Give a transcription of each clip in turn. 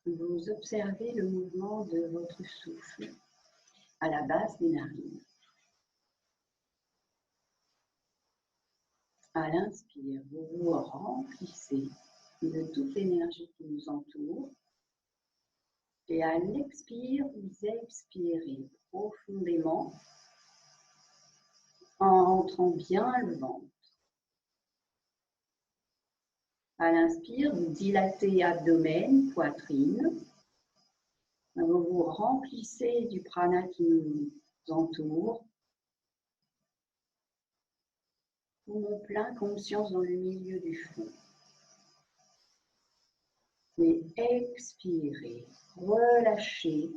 Vous observez le mouvement de votre souffle à la base des narines. À l'inspire, vous vous remplissez de toute l'énergie qui nous entoure. Et à l'expire, vous expirez profondément en rentrant bien le ventre. À l'inspire, vous dilatez abdomen, poitrine. Vous vous remplissez du prana qui nous entoure. Poumon plein, conscience dans le milieu du front. Et expirez, relâchez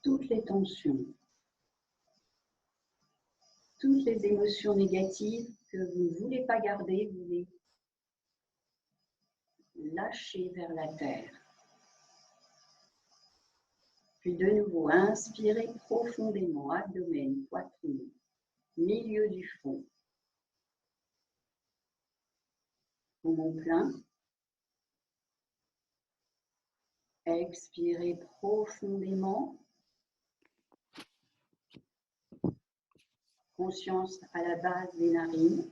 toutes les tensions, toutes les émotions négatives que vous ne voulez pas garder, vous les lâchez vers la terre. Puis de nouveau, inspirez profondément, abdomen, poitrine, milieu du front. Poumon plein. Expirez profondément. Conscience à la base des narines.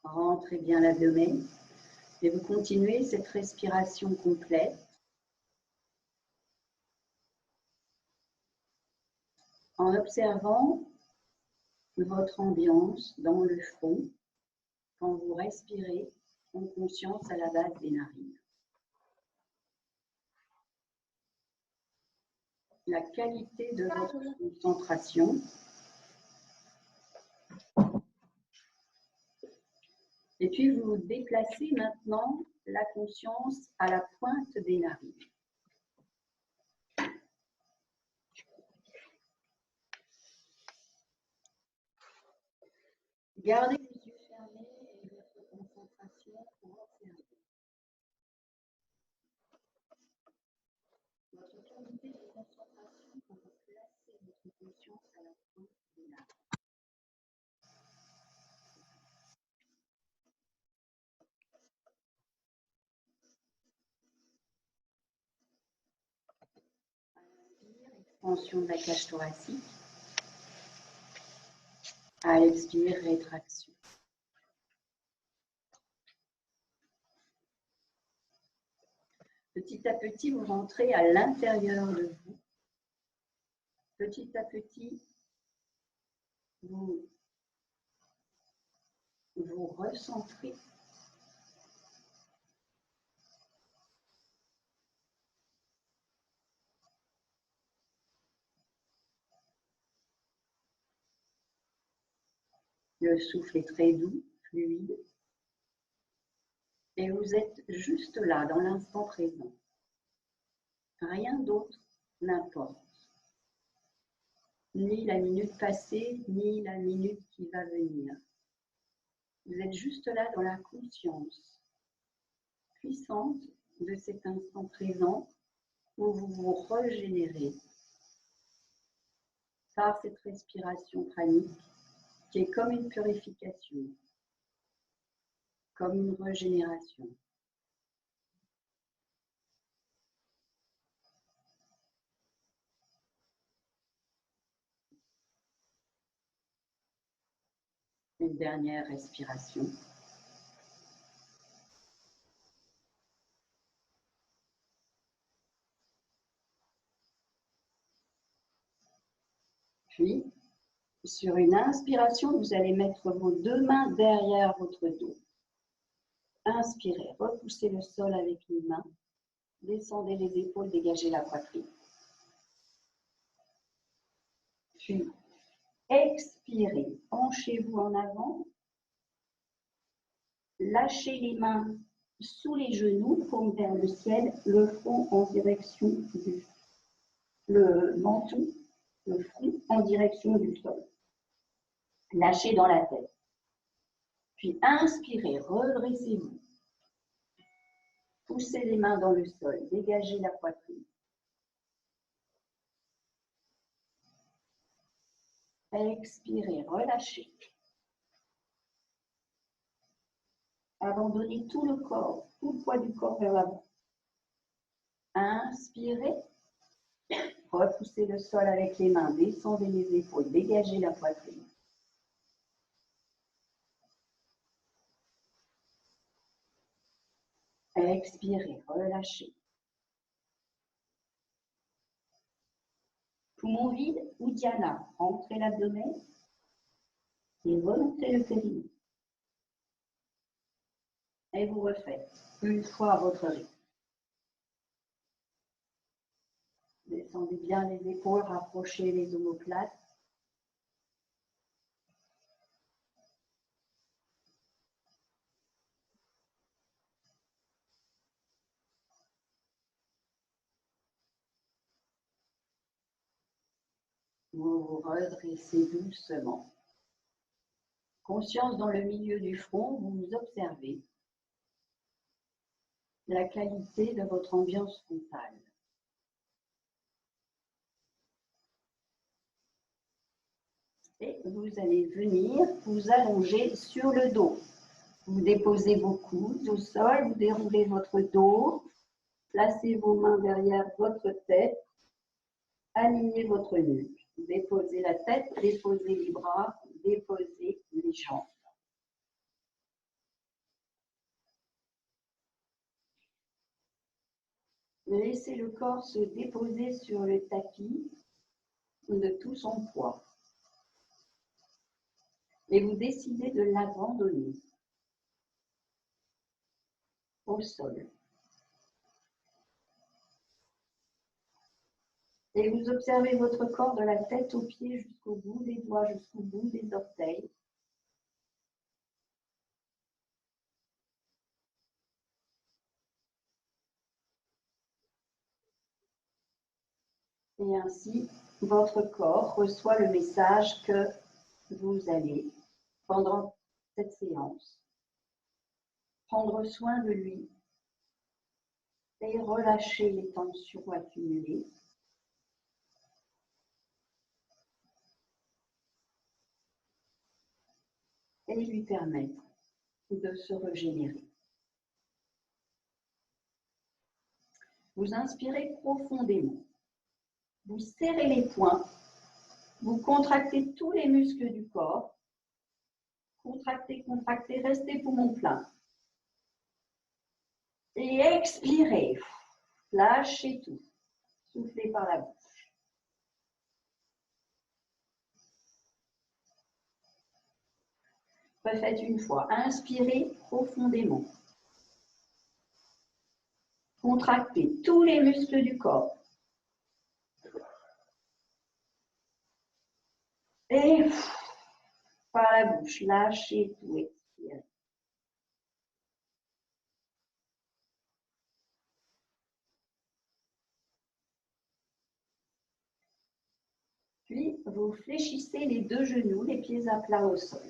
Rentrez bien l'abdomen. Et vous continuez cette respiration complète. En observant votre ambiance dans le front quand vous respirez en conscience à la base des narines. La qualité de votre concentration. Et puis vous déplacez maintenant la conscience à la pointe des narines. Gardez les yeux fermés et votre concentration pour observer. Votre qualité de concentration quand vous placez votre conscience à la pointe des narines. À l'inspire, expansion de la cage thoracique. À l'expire, rétraction. Petit à petit, vous rentrez à l'intérieur de vous. Petit à petit, vous vous recentrez. Le souffle est très doux, fluide. Et vous êtes juste là, dans l'instant présent. Rien d'autre n'importe. Ni la minute passée, ni la minute qui va venir. Vous êtes juste là dans la conscience puissante de cet instant présent où vous vous régénérez par cette respiration pranique qui est comme une purification, comme une régénération. Une dernière respiration. Puis, sur une inspiration, vous allez mettre vos deux mains derrière votre dos. Inspirez, repoussez le sol avec les mains. Descendez les épaules, dégagez la poitrine. Puis, expirez, penchez-vous en avant. Lâchez les mains sous les genoux, paume vers le ciel, le front en direction du le menton, le front en direction du sol. Lâchez dans la tête. Puis inspirez, redressez-vous. Poussez les mains dans le sol, dégagez la poitrine. Expirez, relâchez. Abandonnez tout le corps, tout le poids du corps vers l'avant. Inspirez. Repoussez le sol avec les mains, descendez les épaules, dégagez la poitrine. Expirez, relâchez. Poumon vide ou Diana, rentrez l'abdomen et remontez le périnée. Et vous refaites une fois à votre rythme. Descendez bien les épaules, rapprochez les omoplates. Vous vous redressez doucement. Conscience dans le milieu du front, vous observez la qualité de votre ambiance frontale. Et vous allez venir vous allonger sur le dos. Vous déposez vos coudes au sol, vous déroulez votre dos, placez vos mains derrière votre tête, alignez votre nuque. Déposez la tête, déposez les bras, déposez les jambes. Laissez le corps se déposer sur le tapis de tout son poids. Et vous décidez de l'abandonner au sol. Et vous observez votre corps de la tête aux pieds jusqu'au bout des doigts, jusqu'au bout des orteils. Et ainsi, votre corps reçoit le message que vous allez, pendant cette séance, prendre soin de lui et relâcher les tensions accumulées. Et lui permettre de se régénérer. Vous inspirez profondément. Vous serrez les poings. Vous contractez tous les muscles du corps. Contractez, contractez, restez poumon plein. Et expirez. Lâchez tout. Soufflez par la bouche. Refaites une fois. Inspirez profondément. Contractez tous les muscles du corps. Et par la bouche, lâchez tout. Expirez. Puis, vous fléchissez les deux genoux, les pieds à plat au sol.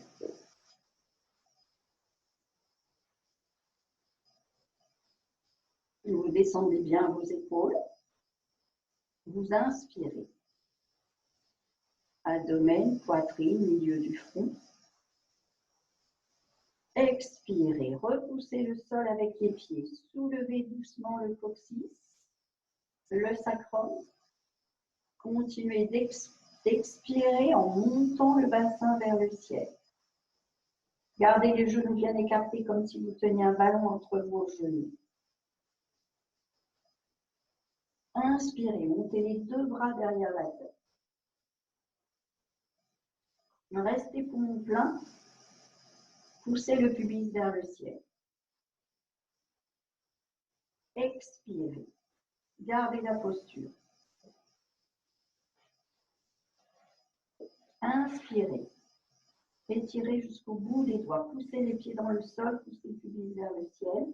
Vous descendez bien vos épaules. Vous inspirez. Abdomen, poitrine, milieu du front. Expirez. Repoussez le sol avec les pieds. Soulevez doucement le coccyx, le sacrum. Continuez d'expirer en montant le bassin vers le ciel. Gardez les genoux bien écartés comme si vous teniez un ballon entre vos genoux. Inspirez, montez les deux bras derrière la tête. Restez poumon plein. Poussez le pubis vers le ciel. Expirez. Gardez la posture. Inspirez. Étirez jusqu'au bout des doigts. Poussez les pieds dans le sol. Poussez le pubis vers le ciel.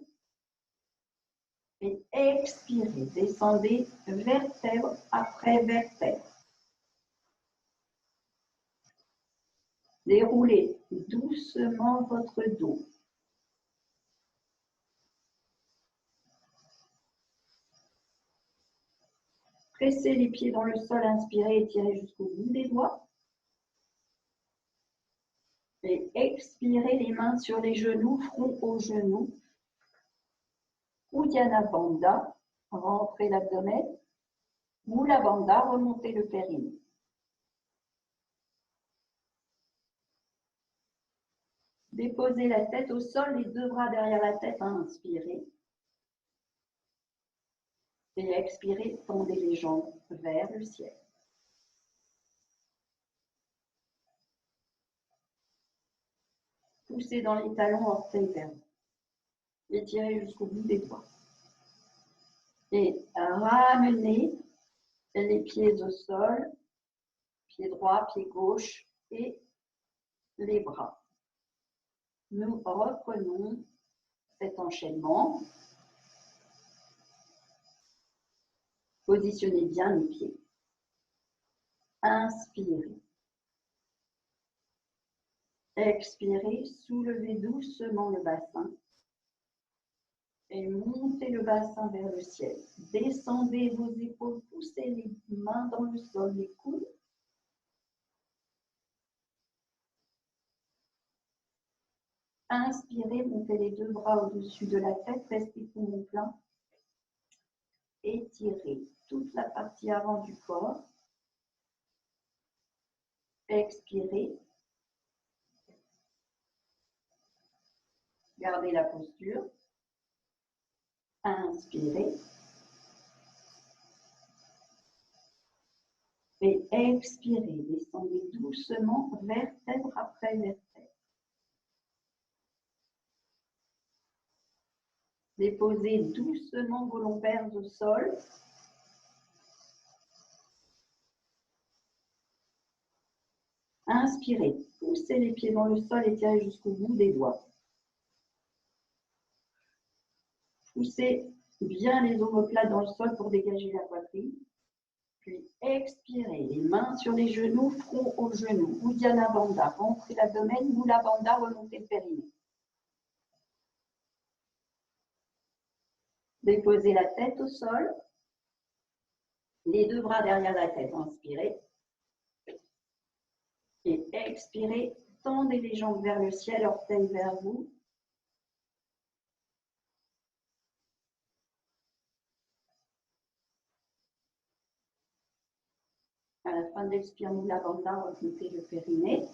Et expirez. Descendez vertèbre après vertèbre. Déroulez doucement votre dos. Pressez les pieds dans le sol, inspirez, étirez jusqu'au bout des doigts. Et expirez les mains sur les genoux, front aux genoux. Uddiyana Bandha, rentrez l'abdomen. Mula Bandha, remontez le périnée. Déposez la tête au sol, les deux bras derrière la tête, inspirez. Et expirez, tendez les jambes vers le ciel. Poussez dans les talons, orteils vers vous. Étirez jusqu'au bout des doigts. Et ramenez les pieds au sol, pied droit, pied gauche et les bras. Nous reprenons cet enchaînement. Positionnez bien les pieds. Inspirez. Expirez, soulevez doucement le bassin. Et montez le bassin vers le ciel. Descendez vos épaules, poussez les mains dans le sol, les coudes. Inspirez, montez les deux bras au-dessus de la tête, restez poumon plein. Étirez toute la partie avant du corps. Expirez. Gardez la posture. Inspirez. Et expirez. Descendez doucement, vertèbre après vertèbre. Déposez doucement vos lombaires au sol. Inspirez. Poussez les pieds dans le sol et tirez jusqu'au bout des doigts. Poussez bien les omoplates dans le sol pour dégager la poitrine. Puis expirez, les mains sur les genoux, front aux genoux. Uddiyana Bandha, rentrez l'abdomen. Mula Bandha, remontez le périnée. Déposez la tête au sol. Les deux bras derrière la tête, inspirez. Et expirez, tendez les jambes vers le ciel, orteils vers vous. À la fin de l'expire, Mula Bandha, remontez le périnée.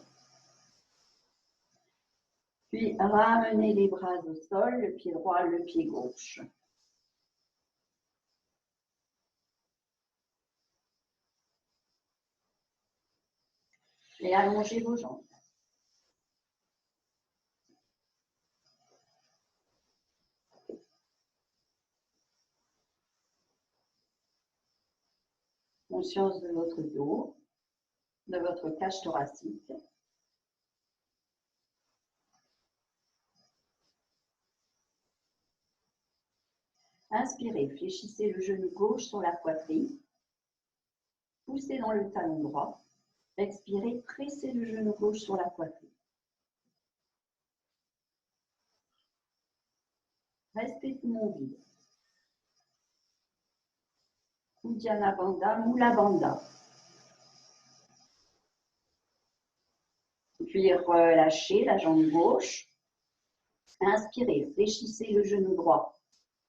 Puis ramenez les bras au sol, le pied droit, le pied gauche. Et allongez vos jambes. Conscience de votre dos, de votre cage thoracique. Inspirez, fléchissez le genou gauche sur la poitrine. Poussez dans le talon droit. Expirez, pressez le genou gauche sur la poitrine. Restez poumon vide. Uddiyana Bandha, Mula Bandha. Puis relâchez la jambe gauche. Inspirez, fléchissez le genou droit.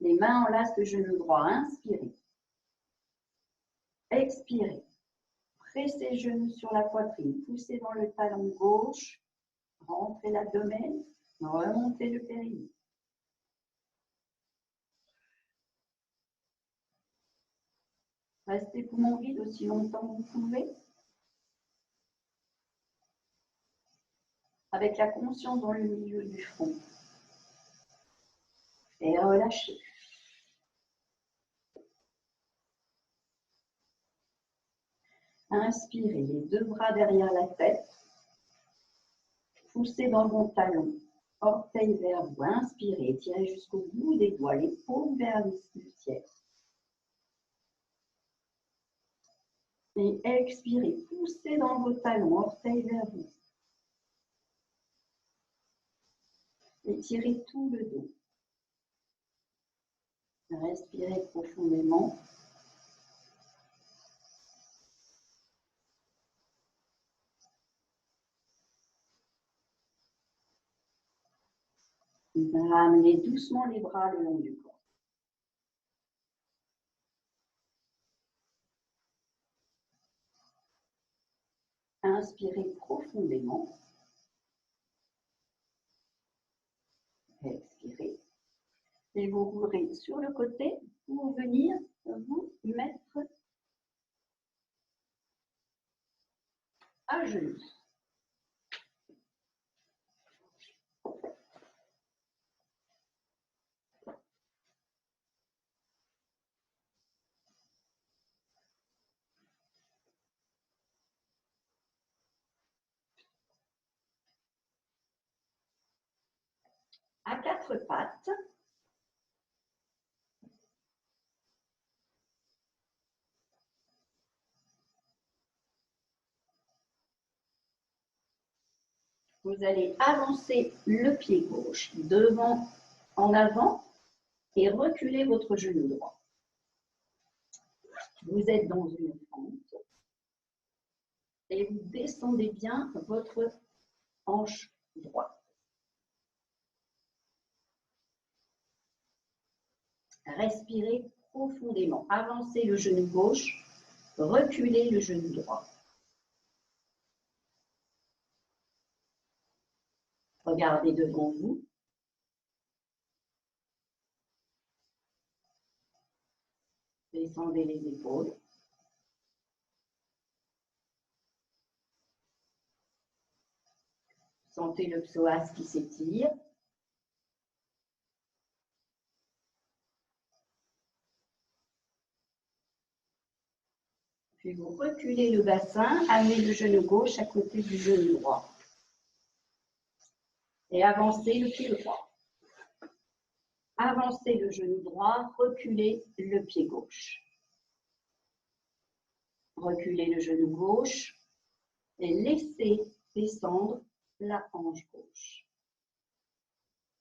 Les mains enlacent le genou droit. Inspirez. Expirez. Pressez le genou sur la poitrine. Poussez dans le talon gauche. Rentrez l'abdomen. Remontez le périnée. Restez poumon vide aussi longtemps que vous pouvez. Avec la conscience dans le milieu du front. Et relâchez. Inspirez, les deux bras derrière la tête. Poussez dans vos talons. Orteils vers vous. Inspirez, tirez jusqu'au bout des doigts, les paumes vers le ciel. Et expirez, poussez dans vos talons, orteils vers vous. Étirez tout le dos. Respirez profondément. Ramenez doucement les bras le long du corps. Inspirez profondément. Expirez. Et vous roulerez sur le côté pour venir vous mettre à genoux. À quatre pattes. Vous allez avancer le pied gauche devant, en avant et reculer votre genou droit. Vous êtes dans une fente et vous descendez bien votre hanche droite. Respirez profondément. Avancez le genou gauche, reculez le genou droit. Regardez devant vous. Descendez les épaules. Sentez le psoas qui s'étire. Puis vous reculez le bassin, amenez le genou gauche à côté du genou droit. Et avancez le pied droit. Avancez le genou droit, reculez le pied gauche. Reculez le genou gauche et laissez descendre la hanche gauche.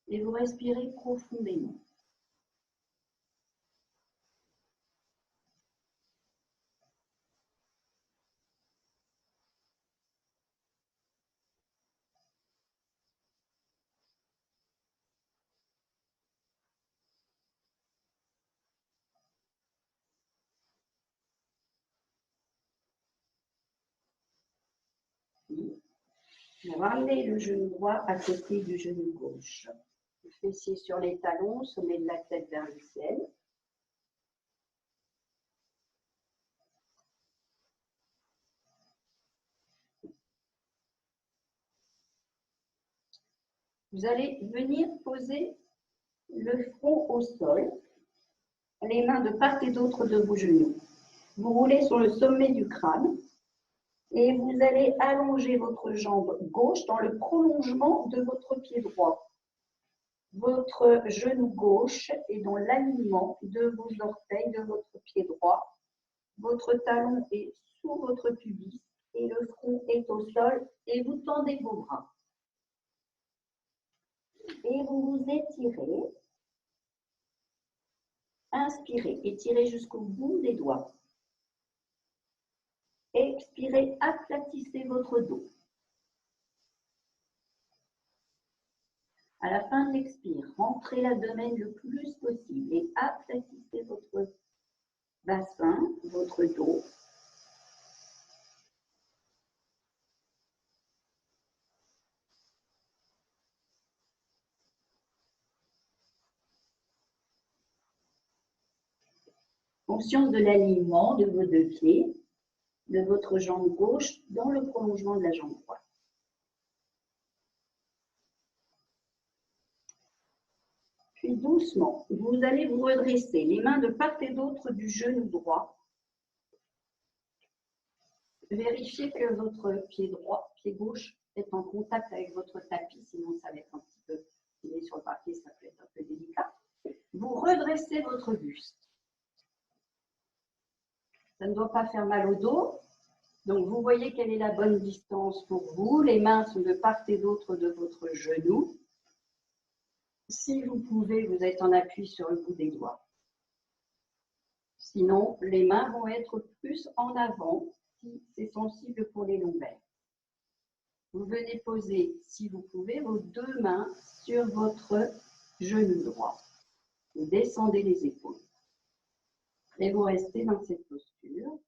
Et vous respirez profondément. Ramenez le genou droit à côté du genou gauche. Fessiers sur les talons, sommet de la tête vers le ciel. Vous allez venir poser le front au sol, les mains de part et d'autre de vos genoux. Vous roulez sur le sommet du crâne et vous allez allonger votre jambe gauche dans le prolongement de votre pied droit. Votre genou gauche est dans l'alignement de vos orteils de votre pied droit. Votre talon est sous votre pubis et le front est au sol et vous tendez vos bras. Et vous vous étirez. Inspirez, étirez jusqu'au bout des doigts. Expirez, aplatissez votre dos. À la fin de l'expire, rentrez l'abdomen le plus possible et aplatissez votre bassin, votre dos. Conscience de l'alignement de vos deux pieds, de votre jambe gauche dans le prolongement de la jambe droite. Puis doucement, vous allez vous redresser, les mains de part et d'autre du genou droit. Vérifiez que votre pied droit, pied gauche, est en contact avec votre tapis, sinon ça va être un petit peu, s'il est sur le papier, ça peut être un peu délicat. Vous redressez votre buste. Ça ne doit pas faire mal au dos. Donc, vous voyez quelle est la bonne distance pour vous. Les mains sont de part et d'autre de votre genou. Si vous pouvez, vous êtes en appui sur le bout des doigts. Sinon, les mains vont être plus en avant si c'est sensible pour les lombaires. Vous venez poser, si vous pouvez, vos deux mains sur votre genou droit. Vous descendez les épaules. Et vous restez dans cette posture.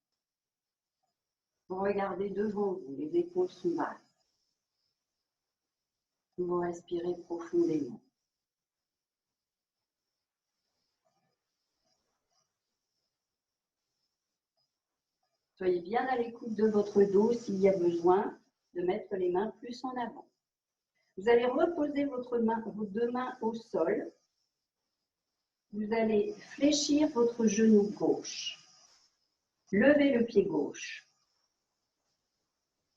Vous regardez devant vous, les épaules sont basses. Vous respirez profondément. Soyez bien à l'écoute de votre dos s'il y a besoin de mettre les mains plus en avant. Vous allez reposer vos deux mains au sol. Vous allez fléchir votre genou gauche. Levez le pied gauche.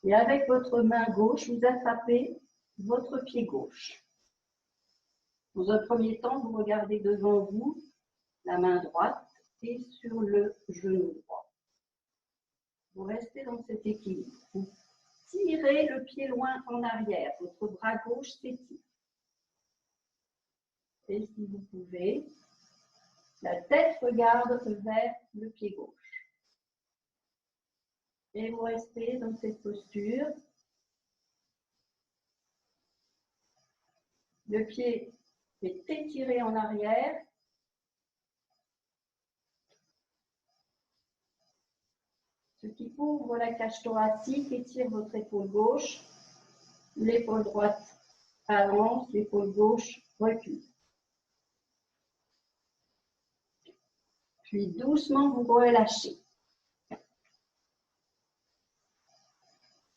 Et avec votre main gauche, vous attrapez votre pied gauche. Dans un premier temps, vous regardez devant vous, la main droite et sur le genou droit. Vous restez dans cet équilibre. Vous tirez le pied loin en arrière. Votre bras gauche s'étire. Et si vous pouvez, la tête regarde vers le pied gauche. Et vous restez dans cette posture. Le pied est étiré en arrière. Ce qui ouvre la cage thoracique, étire votre épaule gauche. L'épaule droite avance, l'épaule gauche recule. Puis doucement, vous relâchez.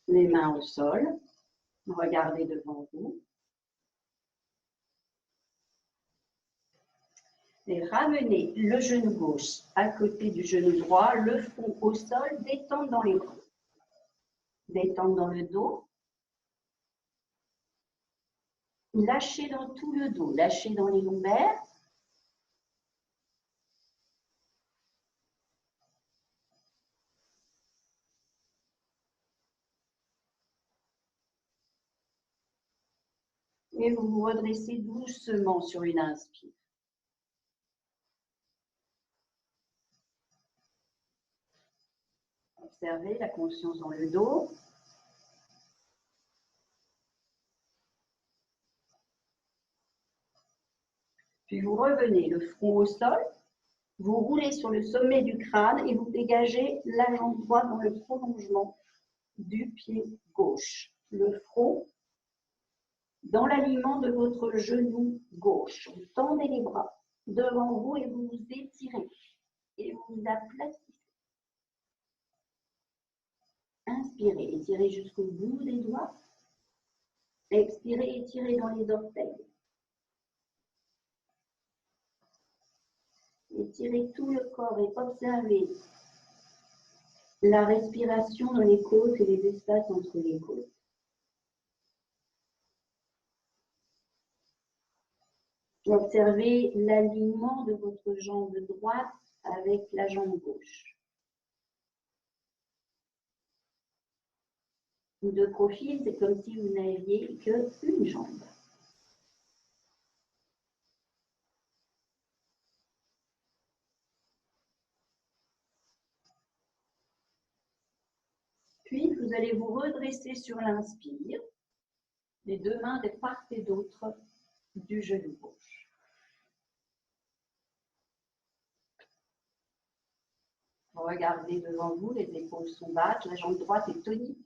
Les mains au sol. Regardez devant vous. Et ramenez le genou gauche à côté du genou droit, le front au sol, détendre dans les bras. Détendre dans le dos. Lâchez dans tout le dos, lâchez dans les lombaires. Et vous vous redressez doucement sur une inspire. Observez la conscience dans le dos. Puis vous revenez le front au sol. Vous roulez sur le sommet du crâne et vous dégagez la jambe droite dans le prolongement du pied gauche. Le front dans l'alignement de votre genou gauche. Vous tendez les bras devant vous et vous vous étirez. Et vous vous aplatissez. Inspirez, étirez jusqu'au bout des doigts. Expirez, étirez dans les orteils. Étirez tout le corps et observez la respiration dans les côtes et les espaces entre les côtes. Observez l'alignement de votre jambe droite avec la jambe gauche. De profil, c'est comme si vous n'aviez qu'une jambe. Puis, vous allez vous redresser sur l'inspire, les deux mains de part et d'autre du genou gauche. Vous regardez devant vous, les épaules sont basses, la jambe droite est tonique.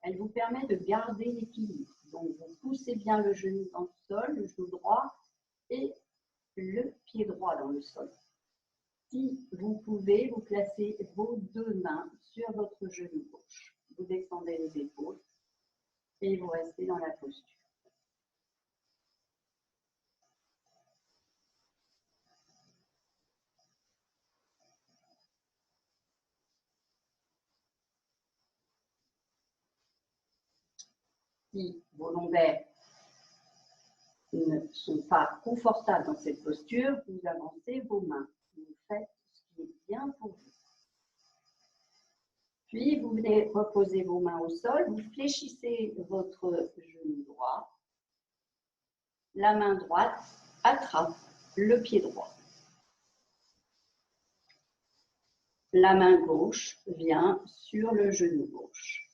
Elle vous permet de garder l'équilibre. Donc, vous poussez bien le genou dans le sol, le genou droit et le pied droit dans le sol. Si vous pouvez, vous placez vos deux mains sur votre genou gauche. Vous descendez les épaules et vous restez dans la posture. Si vos lombaires ne sont pas confortables dans cette posture, vous avancez vos mains. Vous faites ce qui est bien pour vous. Puis, vous venez reposer vos mains au sol. Vous fléchissez votre genou droit. La main droite attrape le pied droit. La main gauche vient sur le genou gauche.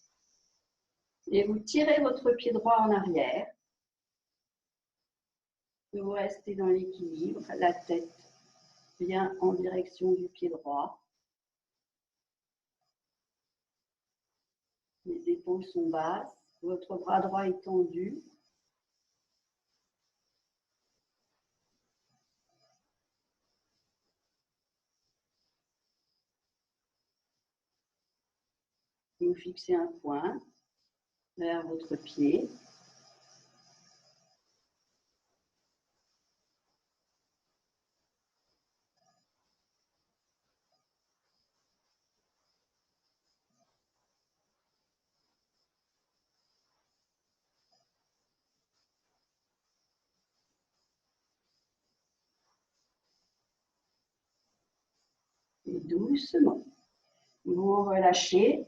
Et vous tirez votre pied droit en arrière. Vous restez dans l'équilibre, la tête bien en direction du pied droit. Les épaules sont basses, votre bras droit est tendu. Vous fixez un point vers votre pied. Et doucement, vous relâchez.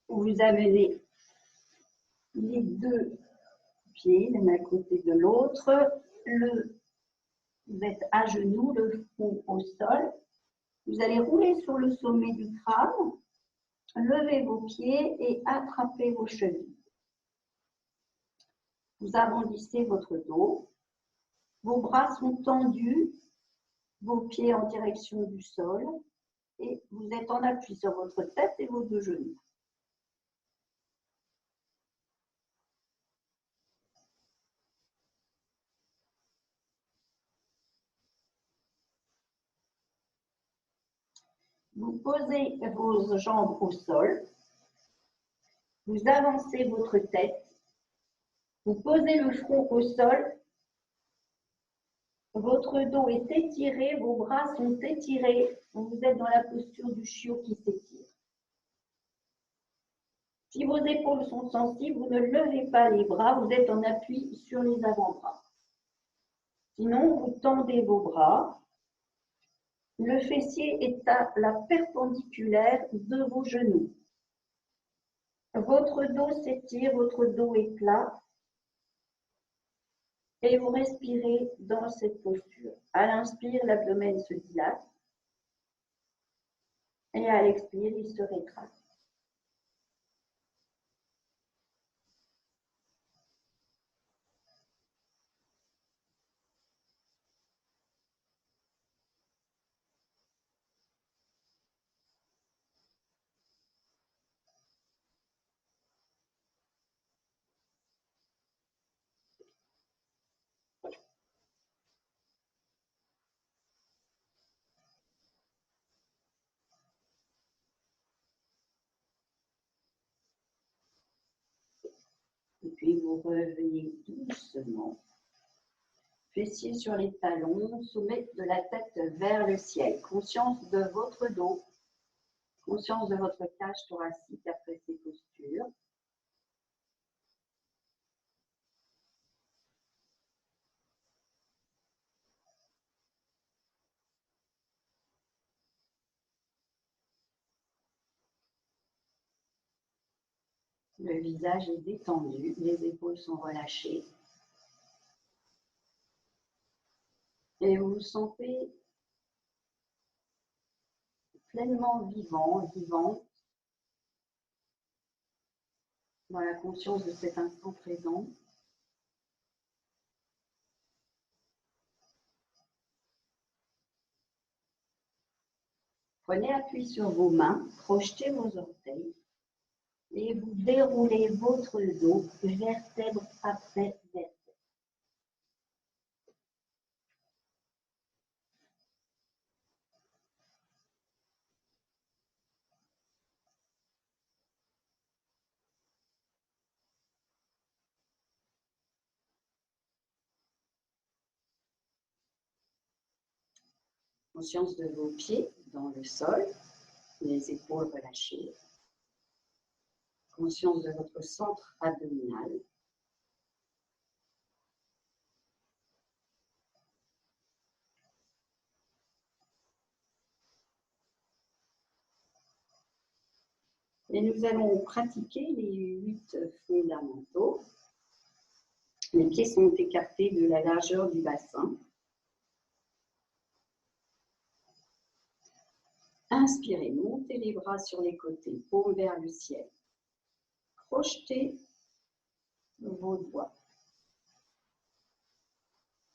Vous amenez les deux pieds l'un à côté de l'autre. Vous êtes à genoux, le front au sol. Vous allez rouler sur le sommet du crâne. Levez vos pieds et attrapez vos chevilles. Vous arrondissez votre dos. Vos bras sont tendus, vos pieds en direction du sol et vous êtes en appui sur votre tête et vos deux genoux. Vous posez vos jambes au sol. Vous avancez votre tête. Vous posez le front au sol. Votre dos est étiré, vos bras sont étirés. Vous êtes dans la posture du chiot qui s'étire. Si vos épaules sont sensibles, vous ne levez pas les bras, vous êtes en appui sur les avant-bras. Sinon, vous tendez vos bras. Le fessier est à la perpendiculaire de vos genoux. Votre dos s'étire, votre dos est plat. Et vous respirez dans cette posture. À l'inspire, l'abdomen se dilate. Et à l'expire, il se rétracte. Et puis vous revenez doucement. Fessiers sur les talons, sommet de la tête vers le ciel. Conscience de votre dos, conscience de votre cage thoracique après ces postures. Le visage est détendu, les épaules sont relâchées. Et vous vous sentez pleinement vivant, vivante, dans la conscience de cet instant présent. Prenez appui sur vos mains, projetez vos orteils et vous déroulez votre dos vertèbre après vertèbre. Conscience de vos pieds dans le sol, les épaules relâchées. Conscience de votre centre abdominal. Et nous allons pratiquer les 8 fondamentaux. Les pieds sont écartés de la largeur du bassin. Inspirez, montez les bras sur les côtés, paume vers le ciel. Crochetez vos doigts.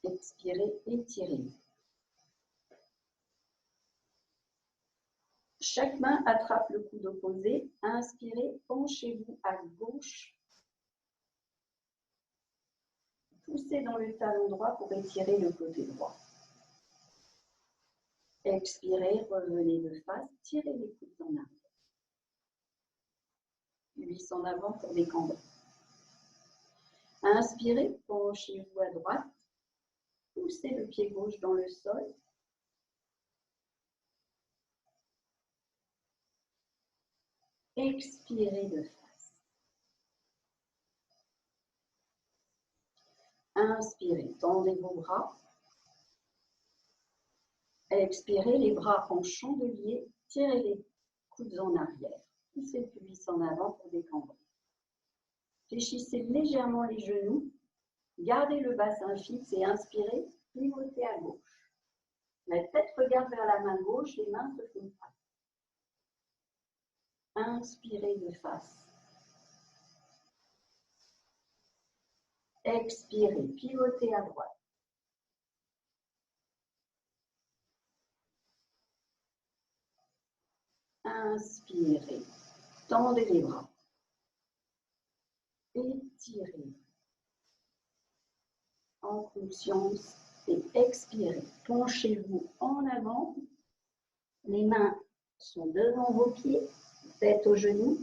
Expirez, étirez. Chaque main attrape le coude opposé. Inspirez, penchez-vous à gauche. Poussez dans le talon droit pour étirer le côté droit. Expirez, revenez de face, tirez les coudes en arrière. Cuisse en avant pour décambrer. Inspirez, penchez-vous à droite. Poussez le pied gauche dans le sol. Expirez de face. Inspirez, tendez vos bras. Expirez, les bras en chandelier, tirez les coudes en arrière. Poussez le pubis en avant pour décambrer. Fléchissez légèrement les genoux. Gardez le bassin fixe et inspirez, pivotez à gauche. La tête regarde vers la main gauche, les mains se font face. Inspirez de face. Expirez, pivotez à droite. Inspirez, tendez les bras. Étirez en conscience et expirez. Penchez-vous en avant. Les mains sont devant vos pieds, tête aux genoux.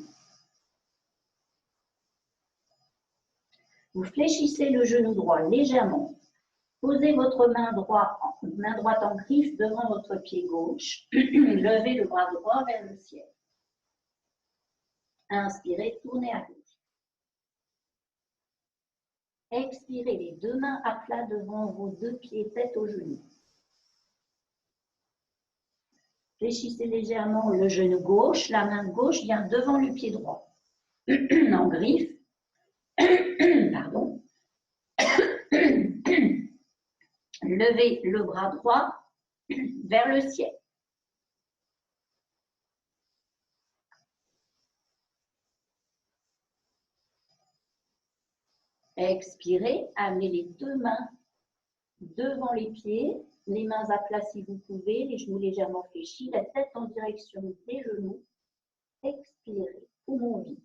Vous fléchissez le genou droit légèrement. Posez votre main droite en griffe devant votre pied gauche. Levez le bras droit vers le ciel. Inspirez, tournez à gauche. Expirez, les deux mains à plat devant vos deux pieds, tête aux genoux. Fléchissez légèrement le genou gauche, la main gauche vient devant le pied droit. En griffe. Pardon. Levez le bras droit vers le ciel. Expirez, amenez les deux mains devant les pieds, les mains à plat si vous pouvez, les genoux légèrement fléchis, la tête en direction des genoux. Expirez, poumon vide.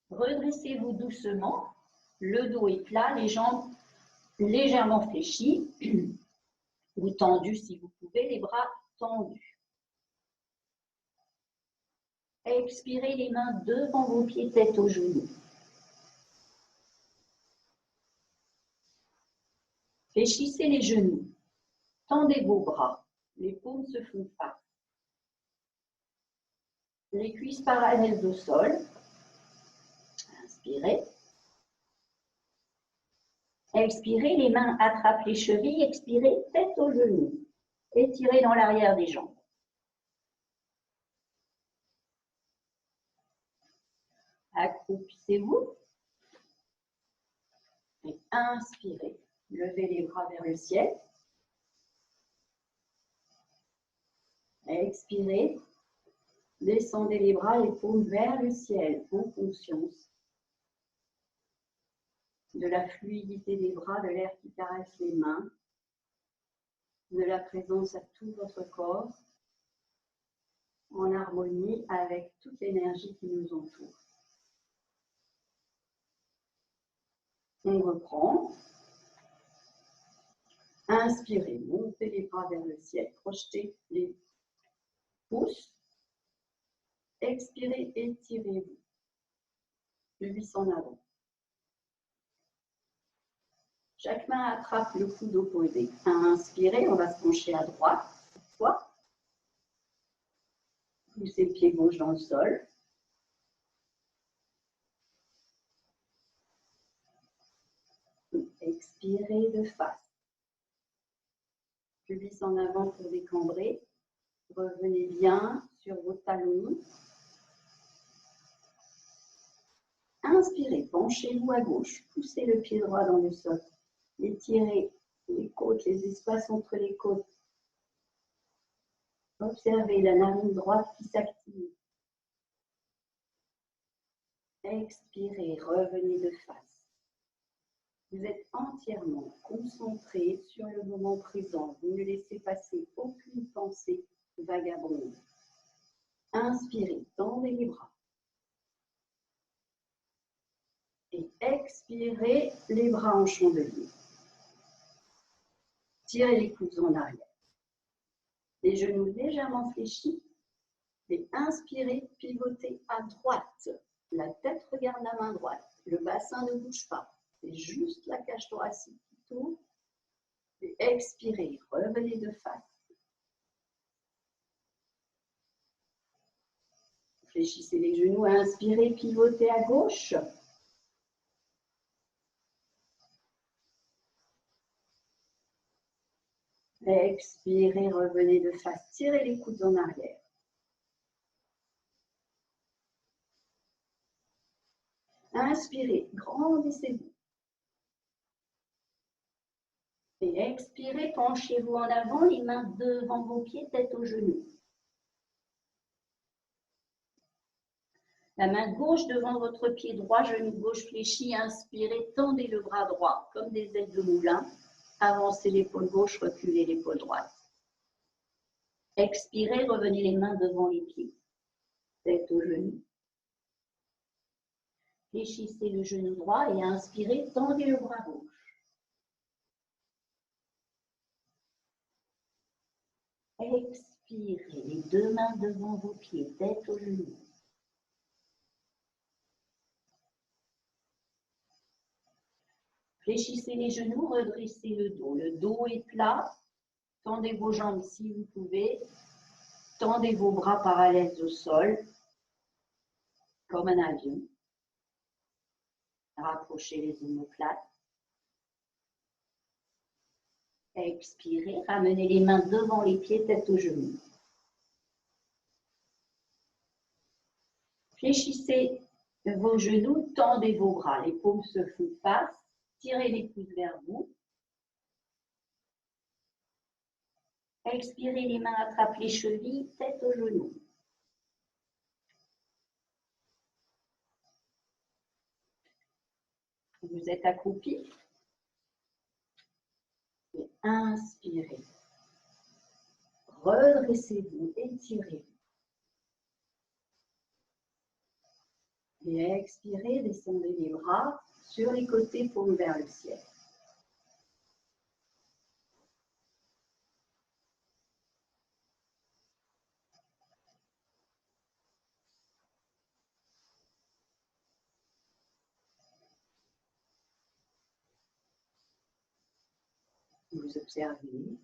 Redressez-vous doucement, le dos est plat, les jambes légèrement fléchies ou tendues si vous pouvez, les bras tendus. Expirez, les mains devant vos pieds, tête aux genoux. Fléchissez les genoux, tendez vos bras, les paumes se font face. Les cuisses parallèles au sol. Inspirez. Expirez, les mains attrapent les chevilles, expirez, tête aux genoux. Étirez dans l'arrière des jambes. Accroupissez-vous. Et inspirez. Levez les bras vers le ciel. Expirez. Descendez les bras, les paumes vers le ciel, en conscience de la fluidité des bras, de l'air qui caresse les mains, de la présence à tout votre corps, en harmonie avec toute l'énergie qui nous entoure. On reprend. Inspirez, montez les bras vers le ciel, projetez les pouces. Expirez, étirez-vous. Pubis en avant. Chaque main attrape le coude opposé. Inspirez, on va se pencher à droite. Soit. Poussez le pied gauche dans le sol. Expirez de face. Pubis en avant pour décambrer. Revenez bien sur vos talons. Inspirez, penchez-vous à gauche, poussez le pied droit dans le sol. Étirez les côtes, les espaces entre les côtes. Observez la narine droite qui s'active. Expirez, revenez de face. Vous êtes entièrement concentré sur le moment présent. Vous ne laissez passer aucune pensée vagabonde. Inspirez, tendez les bras. Et expirez, les bras en chandelier. Tirez les coudes en arrière. Les genoux légèrement fléchis. Et inspirez, pivotez à droite. La tête regarde la main droite. Le bassin ne bouge pas. C'est juste la cage thoracique qui tourne. Et expirez, revenez de face. Fléchissez les genoux, inspirez, pivotez à gauche. Expirez, revenez de face. Tirez les coudes en arrière. Inspirez, grandissez-vous. Et expirez, penchez-vous en avant, les mains devant vos pieds, tête aux genoux. La main gauche devant votre pied droit, genou gauche fléchi. Inspirez, tendez le bras droit comme des ailes de moulin. Avancez l'épaule gauche, reculez l'épaule droite. Expirez, revenez les mains devant les pieds, tête aux genoux. Fléchissez le genou droit et inspirez, tendez le bras gauche. Expirez, les deux mains devant vos pieds, tête aux genoux. Fléchissez les genoux, redressez le dos. Le dos est plat. Tendez vos jambes si vous pouvez. Tendez vos bras parallèles au sol, comme un avion. Rapprochez les omoplates. Expirez, ramenez les mains devant les pieds, tête aux genoux. Fléchissez vos genoux, tendez vos bras. Les paumes se font face. Tirez les coudes vers vous. Expirez, les mains attrapent les chevilles, tête aux genoux. Vous êtes accroupi. Et inspirez. Redressez-vous, étirez-vous. Et expirez, descendez les bras sur les côtés, paumes vers le ciel. Vous observez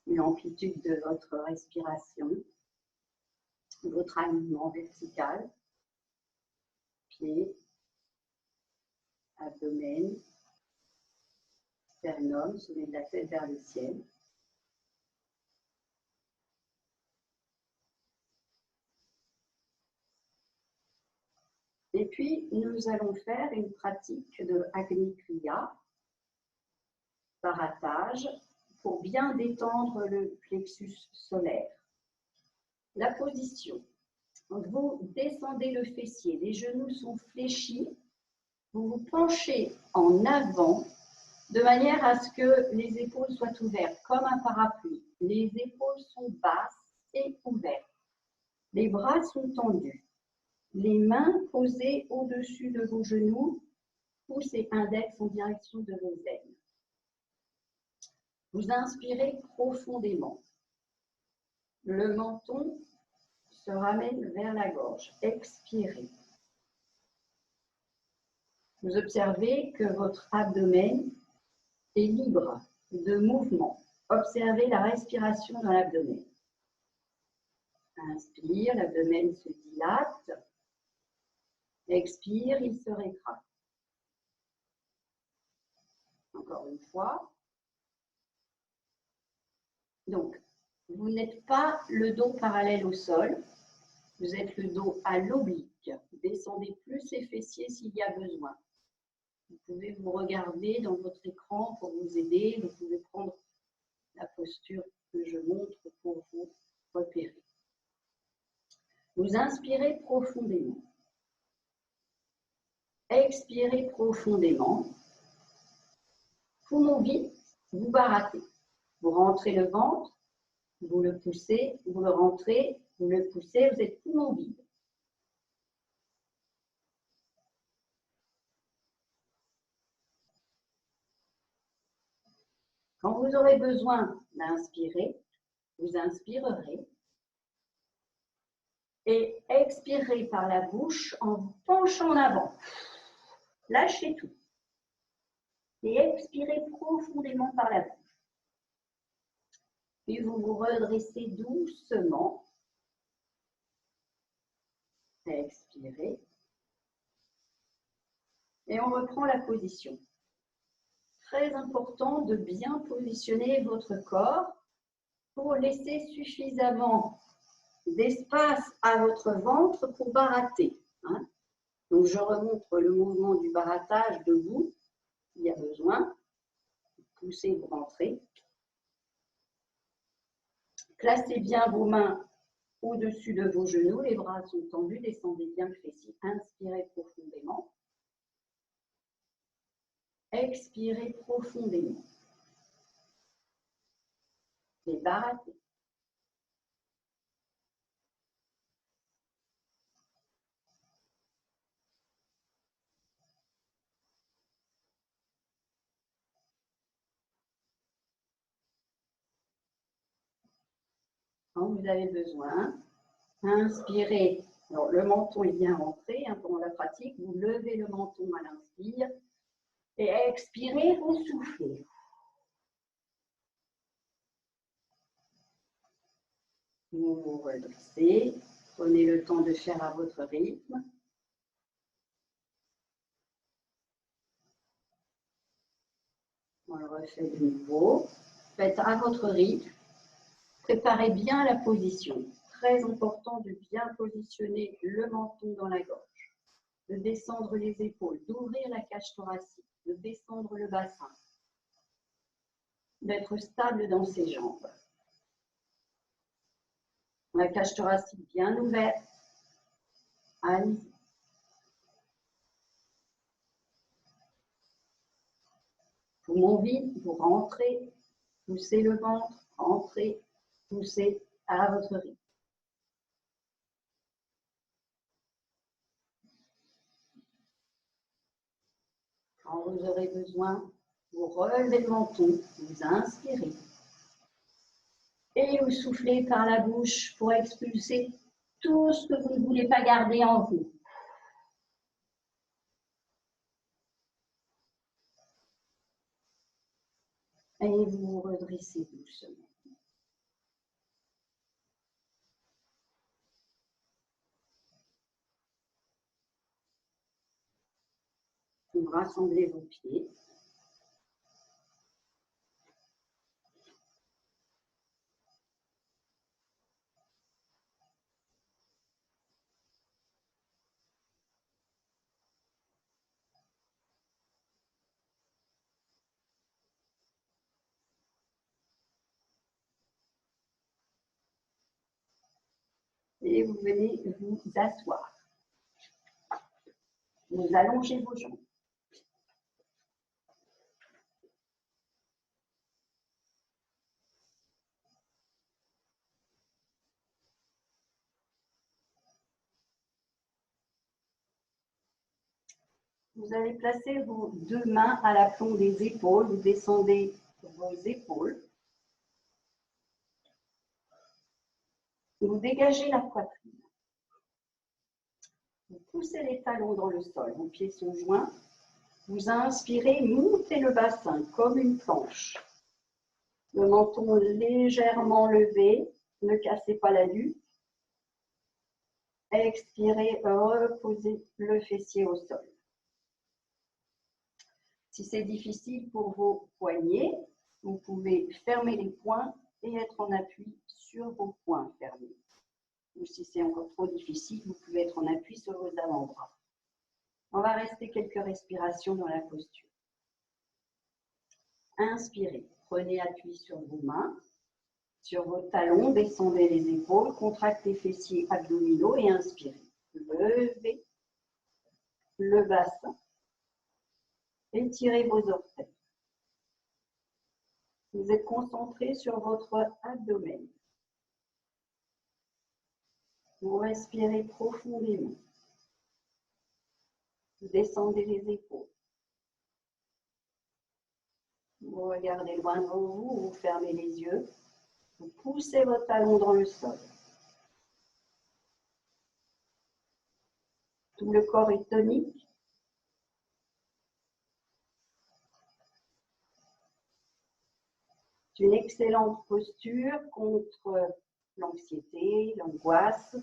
l'amplitude de votre respiration, votre alignement vertical, pieds, abdomen, sternum, sommet de la tête vers le ciel. Et puis, nous allons faire une pratique de Agni Kriya, baratage, pour bien détendre le plexus solaire. La position. Vous descendez le fessier, les genoux sont fléchis, vous vous penchez en avant de manière à ce que les épaules soient ouvertes, comme un parapluie. Les épaules sont basses et ouvertes. Les bras sont tendus. Les mains posées au-dessus de vos genoux, pouce et index en direction de vos ailes. Vous inspirez profondément. Le menton se ramène vers la gorge. Expirez. Vous observez que votre abdomen est libre de mouvement. Observez la respiration dans l'abdomen. Inspire, l'abdomen se dilate. Expire, il se rétracte. Encore une fois. Donc, vous n'êtes pas le dos parallèle au sol. Vous êtes le dos à l'oblique. Descendez plus les fessiers s'il y a besoin. Vous pouvez vous regarder dans votre écran pour vous aider. Vous pouvez prendre la posture que je montre pour vous repérer. Vous inspirez profondément. Expirez profondément. Poumon vide, vous barattez. Vous rentrez le ventre, vous le poussez, vous le rentrez, vous le poussez, vous êtes poumon vide. Quand vous aurez besoin d'inspirer, vous inspirerez et expirez par la bouche en vous penchant en avant. Lâchez tout. Et expirez profondément par la bouche. Puis vous vous redressez doucement. Expirez. Et on reprend la position. Très important de bien positionner votre corps pour laisser suffisamment d'espace à votre ventre pour baratter. Donc, je remontre le mouvement du barattage debout, s'il y a besoin. Poussez, vous rentrez. Placez bien vos mains au-dessus de vos genoux, les bras sont tendus, descendez bien le fessier. Inspirez profondément. Expirez profondément. Et barattez. Quand vous avez besoin, inspirez. Alors, le menton est bien rentré pendant la pratique. Vous levez le menton à l'inspire. Et expirez, vous soufflez. Vous vous redressez. Prenez le temps de faire à votre rythme. On le refait de nouveau. Faites à votre rythme. Préparez bien la position. Très important de bien positionner le menton dans la gorge, de descendre les épaules, d'ouvrir la cage thoracique, de descendre le bassin, d'être stable dans ses jambes. La cage thoracique bien ouverte. Allez-y. Poumon vide, vous rentrez, poussez le ventre, rentrez, poussez à votre rythme. Quand vous aurez besoin, vous relevez le menton, vous inspirez. Et vous soufflez par la bouche pour expulser tout ce que vous ne voulez pas garder en vous. Et vous vous redressez doucement. Vous rassemblez vos pieds. Et vous venez vous asseoir. Vous allongez vos jambes. Vous allez placer vos deux mains à l'aplomb des épaules. Vous descendez vos épaules. Vous dégagez la poitrine. Vous poussez les talons dans le sol. Vos pieds sont joints. Vous inspirez, montez le bassin comme une planche. Le menton légèrement levé. Ne cassez pas la nuque. Expirez, reposez le fessier au sol. Si c'est difficile pour vos poignets, vous pouvez fermer les poings et être en appui sur vos poings fermés. Ou si c'est encore trop difficile, vous pouvez être en appui sur vos avant-bras. On va rester quelques respirations dans la posture. Inspirez, prenez appui sur vos mains, sur vos talons, descendez les épaules, contractez fessiers abdominaux et inspirez. Levez le bassin, étirez vos orteils. Vous êtes concentré sur votre abdomen. Vous respirez profondément. Vous descendez les épaules. Vous regardez loin devant vous, vous fermez les yeux. Vous poussez votre talon dans le sol. Tout le corps est tonique. C'est une excellente posture contre l'anxiété, l'angoisse,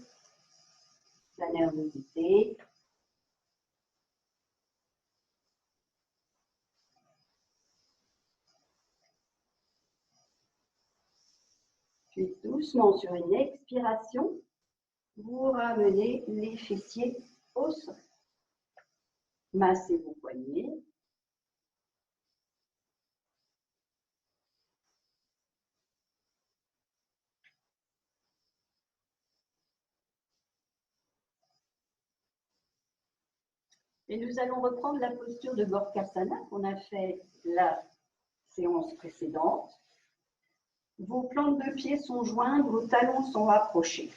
la nervosité. Puis doucement, sur une expiration, vous ramenez les fessiers au sol. Massez vos poignets. Et nous allons reprendre la posture de Gorkasana qu'on a fait la séance précédente. Vos plantes de pied sont jointes, vos talons sont rapprochés.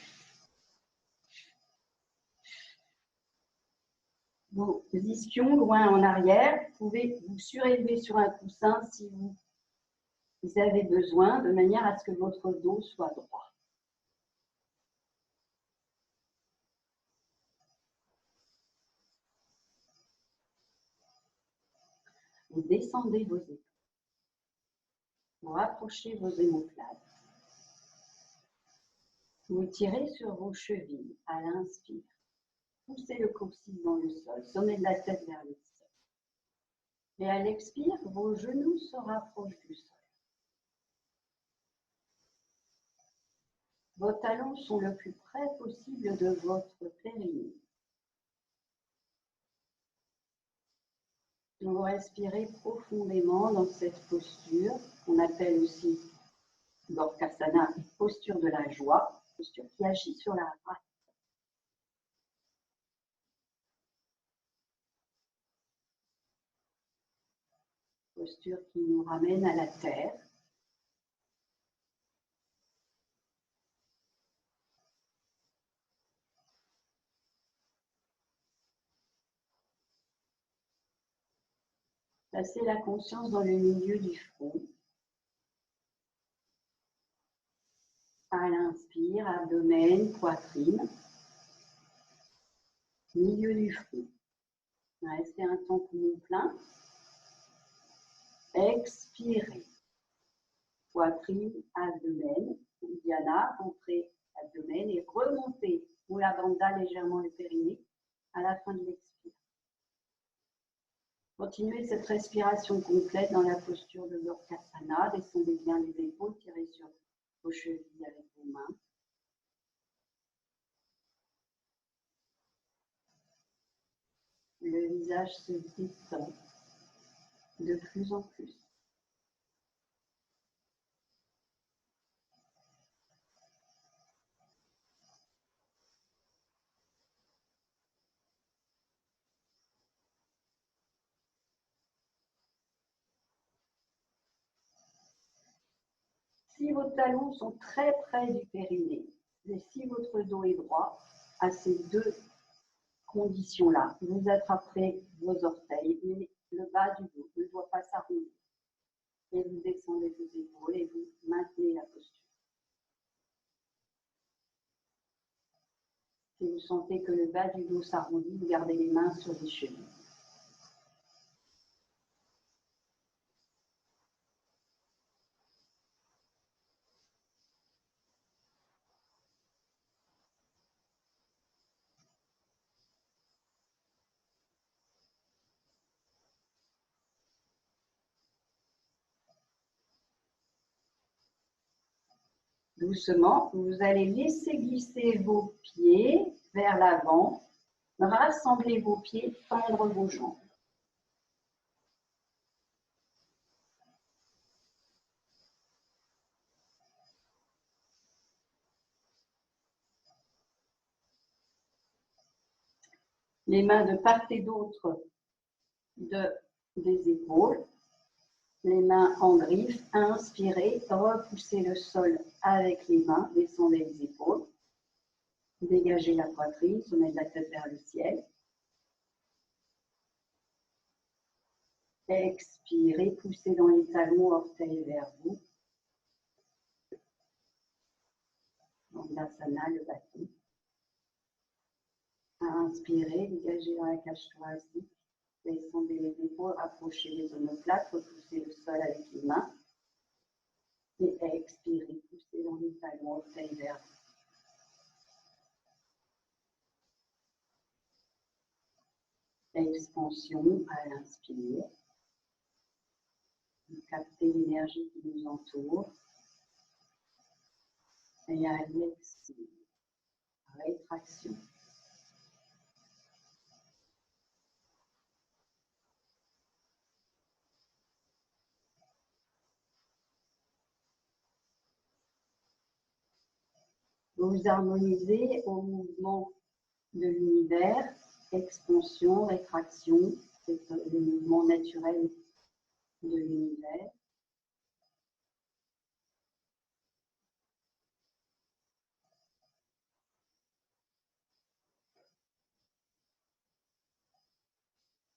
Vos ischions loin en arrière, vous pouvez vous surélever sur un coussin si vous avez besoin, de manière à ce que votre dos soit droit. Vous descendez vos épaules. Vous rapprochez vos omoplates. Vous tirez sur vos chevilles à l'inspire. Poussez le coccyx dans le sol, sommet de la tête vers le sol. Et à l'expire, vos genoux se rapprochent du sol. Vos talons sont le plus près possible de votre périnée. Vous respirez profondément dans cette posture, qu'on appelle aussi Gorkasana, posture de la joie, posture qui agit sur la race. Posture qui nous ramène à la terre. Placez la conscience dans le milieu du front. À l'inspire, abdomen, poitrine. Milieu du front. Restez un temps poumon plein. Expirez. Poitrine, abdomen. Dhyana, entrée, abdomen et remontez Mula Bandha légèrement le périnée à la fin de l'expire. Continuez cette respiration complète dans la posture de Gorkasana. Descendez bien les épaules, tirez sur vos chevilles avec vos mains. Le visage se détend de plus en plus. Si vos talons sont très près du périnée, et si votre dos est droit, à ces deux conditions-là, vous attraperez vos orteils, mais le bas du dos ne doit pas s'arrondir. Et vous descendez vos épaules et vous maintenez la posture. Si vous sentez que le bas du dos s'arrondit, vous gardez les mains sur les chevilles. Doucement, vous allez laisser glisser vos pieds vers l'avant, rassembler vos pieds, tendre vos jambes. Les mains de part et d'autre des épaules, les mains en griffe, inspirez, repoussez le sol avec les mains, descendez les épaules, dégagez la poitrine, sommet de la tête vers le ciel. Expirez, poussez dans les talons, orteils vers vous. Dandasana, le bâton. Inspirez, dégagez dans la cage thoracique. Descendez les épaules, rapprochez les omoplates, repoussez le sol avec les mains. Et expirez, poussez dans les talons, orteils vers vous. Expansion à l'inspire. Captez l'énergie qui nous entoure. Et à l'expire, rétraction. Vous harmonisez au mouvement de l'univers, expansion, rétraction, c'est le mouvement naturel de l'univers.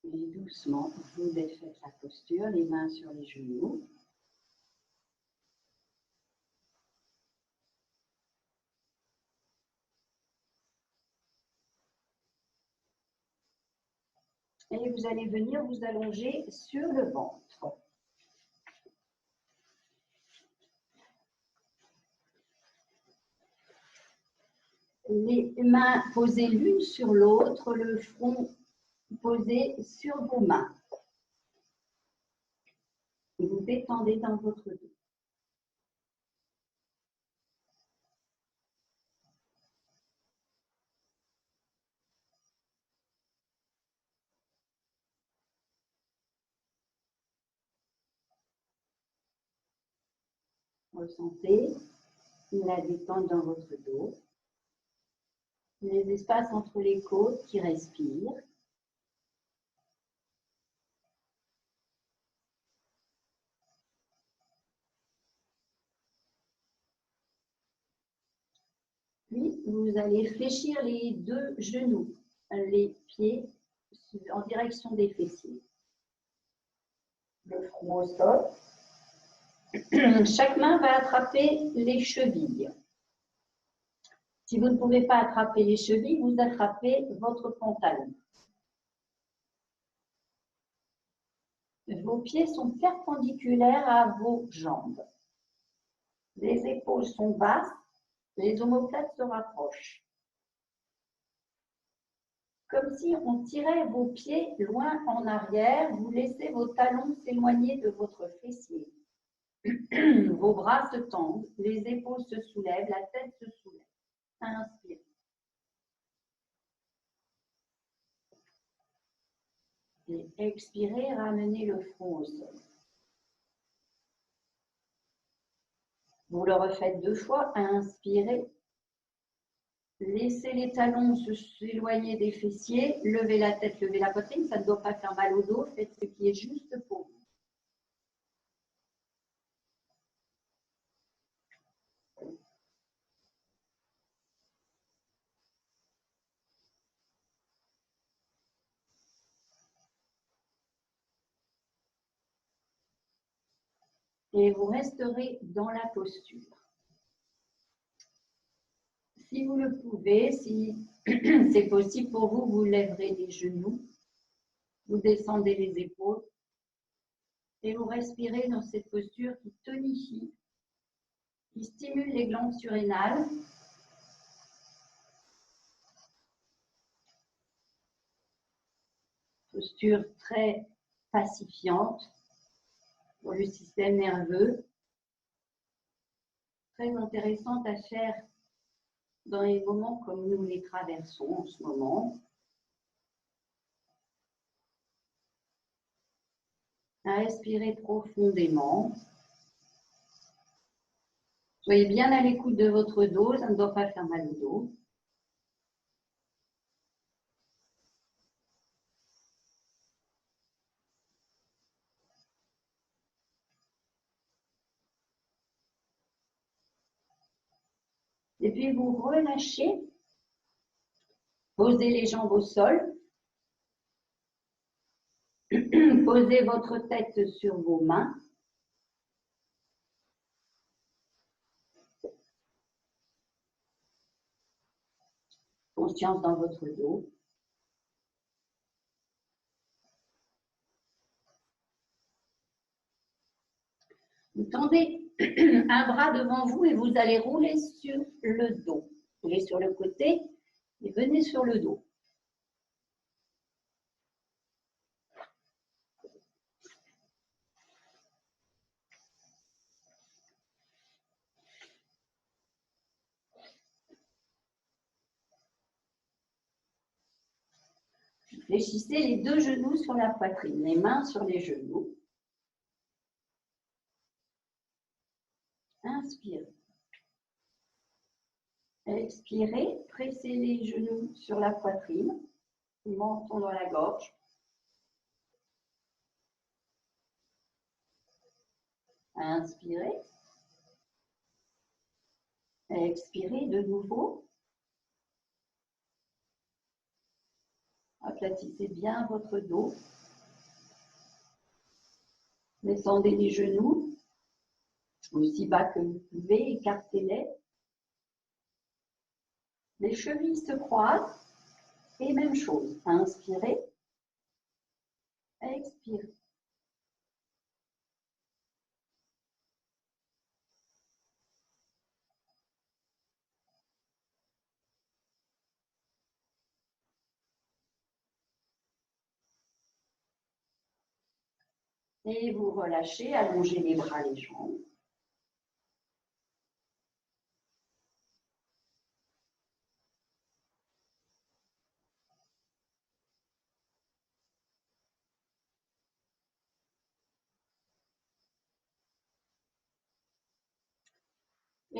Et doucement, vous défaites la posture, les mains sur les genoux. Et vous allez venir vous allonger sur le ventre. Les mains posées l'une sur l'autre, le front posé sur vos mains. Et vous détendez dans votre dos. Ressentez la détente dans votre dos. Les espaces entre les côtes qui respirent. Puis, vous allez fléchir les deux genoux, les pieds en direction des fessiers. Le front au sol. Chaque main va attraper les chevilles. Si vous ne pouvez pas attraper les chevilles, vous attrapez votre pantalon. Vos pieds sont perpendiculaires à vos jambes. Les épaules sont basses, les omoplates se rapprochent. Comme si on tirait vos pieds loin en arrière, vous laissez vos talons s'éloigner de votre fessier. Vos bras se tendent, les épaules se soulèvent, la tête se soulève. Inspire. Et expirez, ramenez le front au sol. Vous le refaites 2 fois. Inspirez. Laissez les talons s'éloigner des fessiers. Levez la tête, levez la poitrine. Ça ne doit pas faire mal au dos. Faites ce qui est juste pour vous. Et vous resterez dans la posture. Si vous le pouvez, si c'est possible pour vous, vous lèverez les genoux, vous descendez les épaules et vous respirez dans cette posture qui tonifie, qui stimule les glandes surrénales. Posture très pacifiante pour le système nerveux, très intéressantes à faire dans les moments comme nous les traversons en ce moment. Respirez profondément. Soyez bien à l'écoute de votre dos, ça ne doit pas faire mal au dos. Et puis vous relâchez. Posez les jambes au sol. Posez votre tête sur vos mains. Conscience dans votre dos. Vous tendez un bras devant vous et vous allez rouler sur le dos. Roulez sur le côté et venez sur le dos. Fléchissez les deux genoux sur la poitrine, les mains sur les genoux. Inspirez. Expirez, pressez les genoux sur la poitrine, menton dans la gorge. Inspirez. Expirez de nouveau. Aplatissez bien votre dos. Descendez les genoux aussi bas que vous pouvez, écartez-les. Les chevilles se croisent et même chose. Inspirez. Expirez. Et vous relâchez, allongez les bras, les jambes.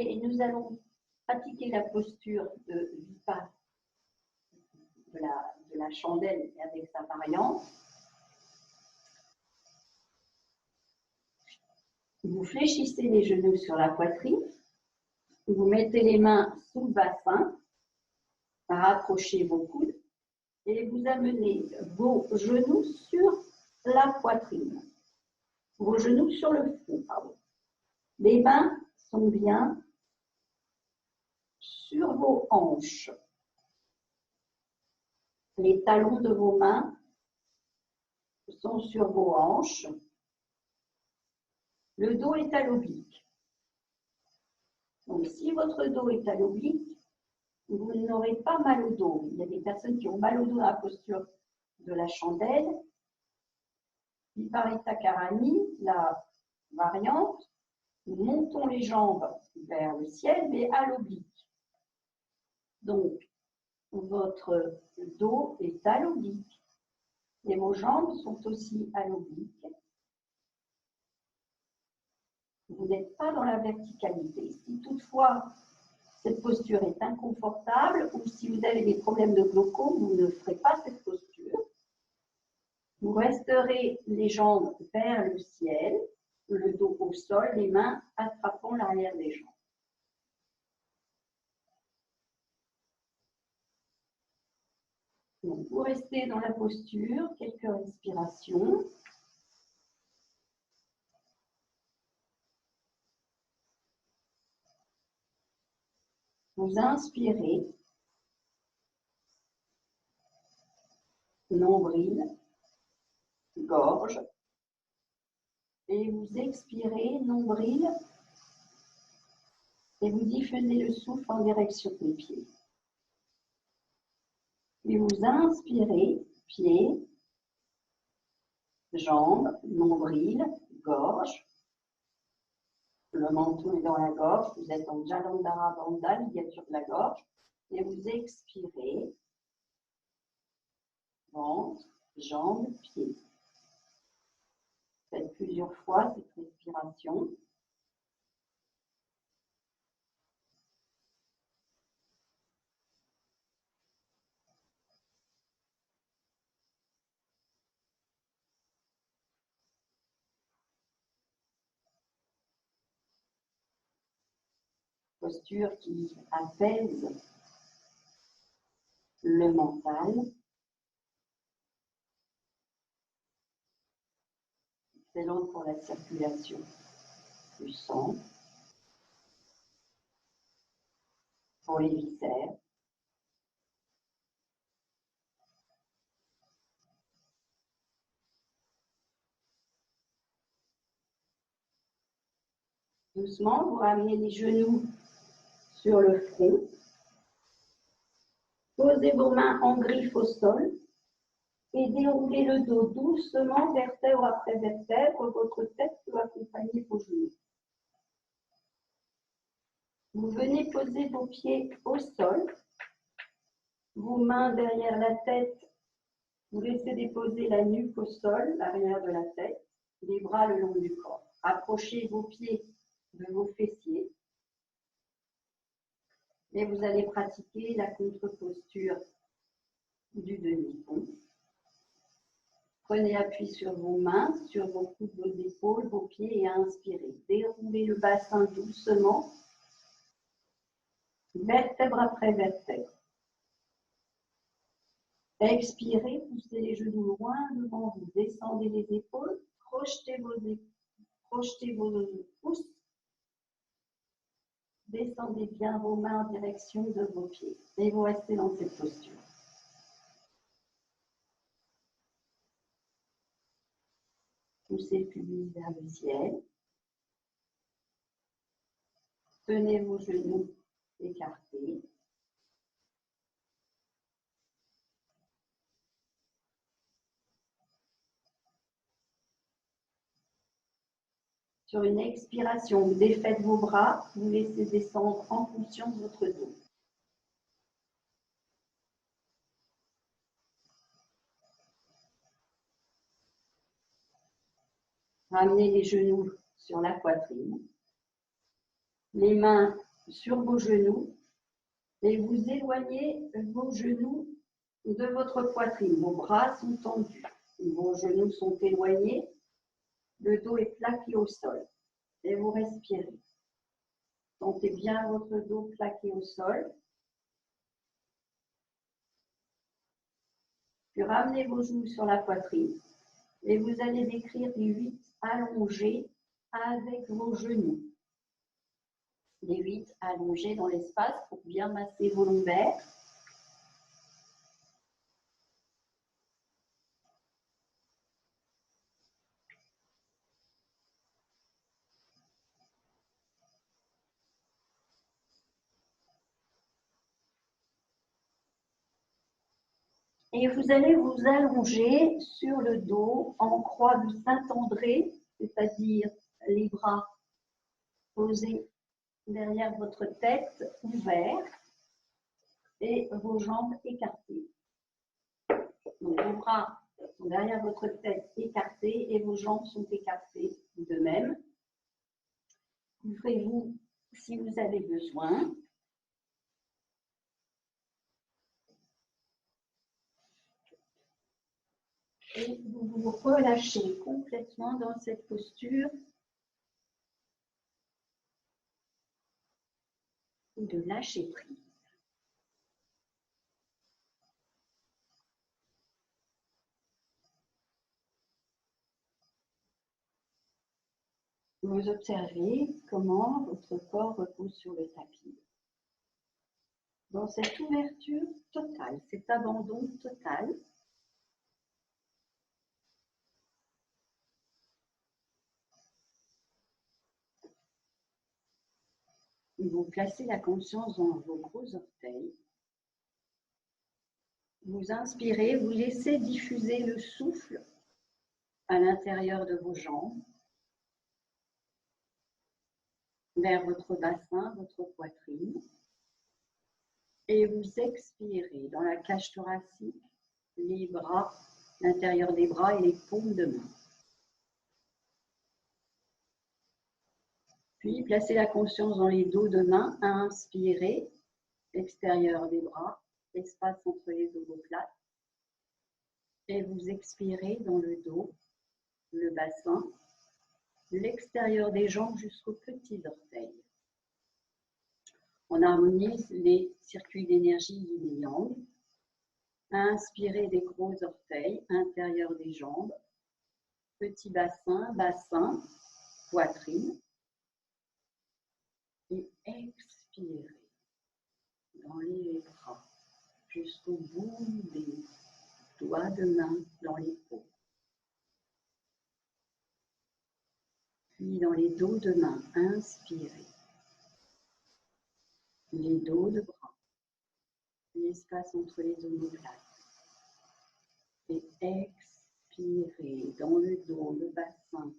Et nous allons pratiquer la posture de Vipassana, de la chandelle avec sa variante. Vous fléchissez les genoux sur la poitrine. Vous mettez les mains sous le bassin, rapprochez vos coudes et vous amenez vos genoux sur la poitrine. Vos genoux sur le front, pardon. Les mains sont bien sur vos hanches. Les talons de vos mains sont sur vos hanches. Le dos est à l'oblique. Donc, si votre dos est à l'oblique, vous n'aurez pas mal au dos. Il y a des personnes qui ont mal au dos dans la posture de la chandelle. Viparita Karani, la variante, nous montons les jambes vers le ciel, mais à l'oblique. Donc, votre dos est à l'oblique et vos jambes sont aussi à l'oblique. Vous n'êtes pas dans la verticalité. Si toutefois cette posture est inconfortable ou si vous avez des problèmes de glaucome, vous ne ferez pas cette posture. Vous resterez les jambes vers le ciel, le dos au sol, les mains attrapant l'arrière des jambes. Donc, vous restez dans la posture, quelques respirations. Vous inspirez, nombril, gorge, et vous expirez, nombril, et vous diffusez le souffle en direction des pieds. Et vous inspirez, pieds, jambes, nombril, gorge, Le menton est dans la gorge, vous êtes en Jalandhara Bandha, ligature de la gorge, et vous expirez, ventre, jambes, pieds. Faites plusieurs fois cette respiration. Posture qui apaise le mental. Excellente pour la circulation du sang, pour les viscères. Doucement, vous ramenez les genoux sur le front. Posez vos mains en griffe au sol et déroulez le dos doucement, vertèbre après vertèbre. Votre tête peut accompagner vos genoux. Vous venez poser vos pieds au sol, vos mains derrière la tête. Vous laissez déposer la nuque au sol, l'arrière de la tête, les bras le long du corps. Approchez vos pieds de vos fessiers. Et vous allez pratiquer la contre-posture du demi-pont. Prenez appui sur vos mains, sur vos coudes, vos épaules, vos pieds et inspirez. Déroulez le bassin doucement, vertèbre après vertèbre. Expirez, poussez les genoux loin devant vous. Descendez les épaules, projetez vos pouces. Descendez bien vos mains en direction de vos pieds. Et vous restez dans cette posture. Poussez le pubis vers le ciel. Tenez vos genoux écartés. Sur une expiration, vous défaites vos bras, vous laissez descendre en fonction de votre dos. Ramenez les genoux sur la poitrine, les mains sur vos genoux et vous éloignez vos genoux de votre poitrine. Vos bras sont tendus, vos genoux sont éloignés, le dos est plaqué au sol et vous respirez. Sentez bien votre dos plaqué au sol. Puis ramenez vos genoux sur la poitrine et vous allez décrire les 8 allongés avec vos genoux. Les 8 allongés dans l'espace pour bien masser vos lombaires. Et vous allez vous allonger sur le dos en croix de Saint-André, c'est-à-dire les bras posés derrière votre tête, ouverts, et vos jambes écartées. Donc, vos bras sont derrière votre tête écartés et vos jambes sont écartées de même. Couvrez-vous si vous avez besoin. Et vous vous relâchez complètement dans cette posture de lâcher prise. Vous observez comment votre corps repose sur le tapis. Dans cette ouverture totale, cet abandon total, vous placez la conscience dans vos gros orteils. Vous inspirez, vous laissez diffuser le souffle à l'intérieur de vos jambes. vers votre bassin, votre poitrine. Et vous expirez dans la cage thoracique, les bras, l'intérieur des bras et les paumes de main. Puis, placez la conscience dans les dos de main. Inspirez, extérieur des bras, espace entre les omoplates. Et vous expirez dans le dos, le bassin, l'extérieur des jambes jusqu'aux petits orteils. On harmonise les circuits d'énergie yin et yang. Inspirez des gros orteils, intérieur des jambes, petit bassin, bassin, poitrine. Et expirez dans les bras jusqu'au bout des doigts de main dans les paumes. Puis dans les dos de main, inspirez. Les dos de bras, l'espace entre les omoplates. Et expirez dans le dos, le bassin,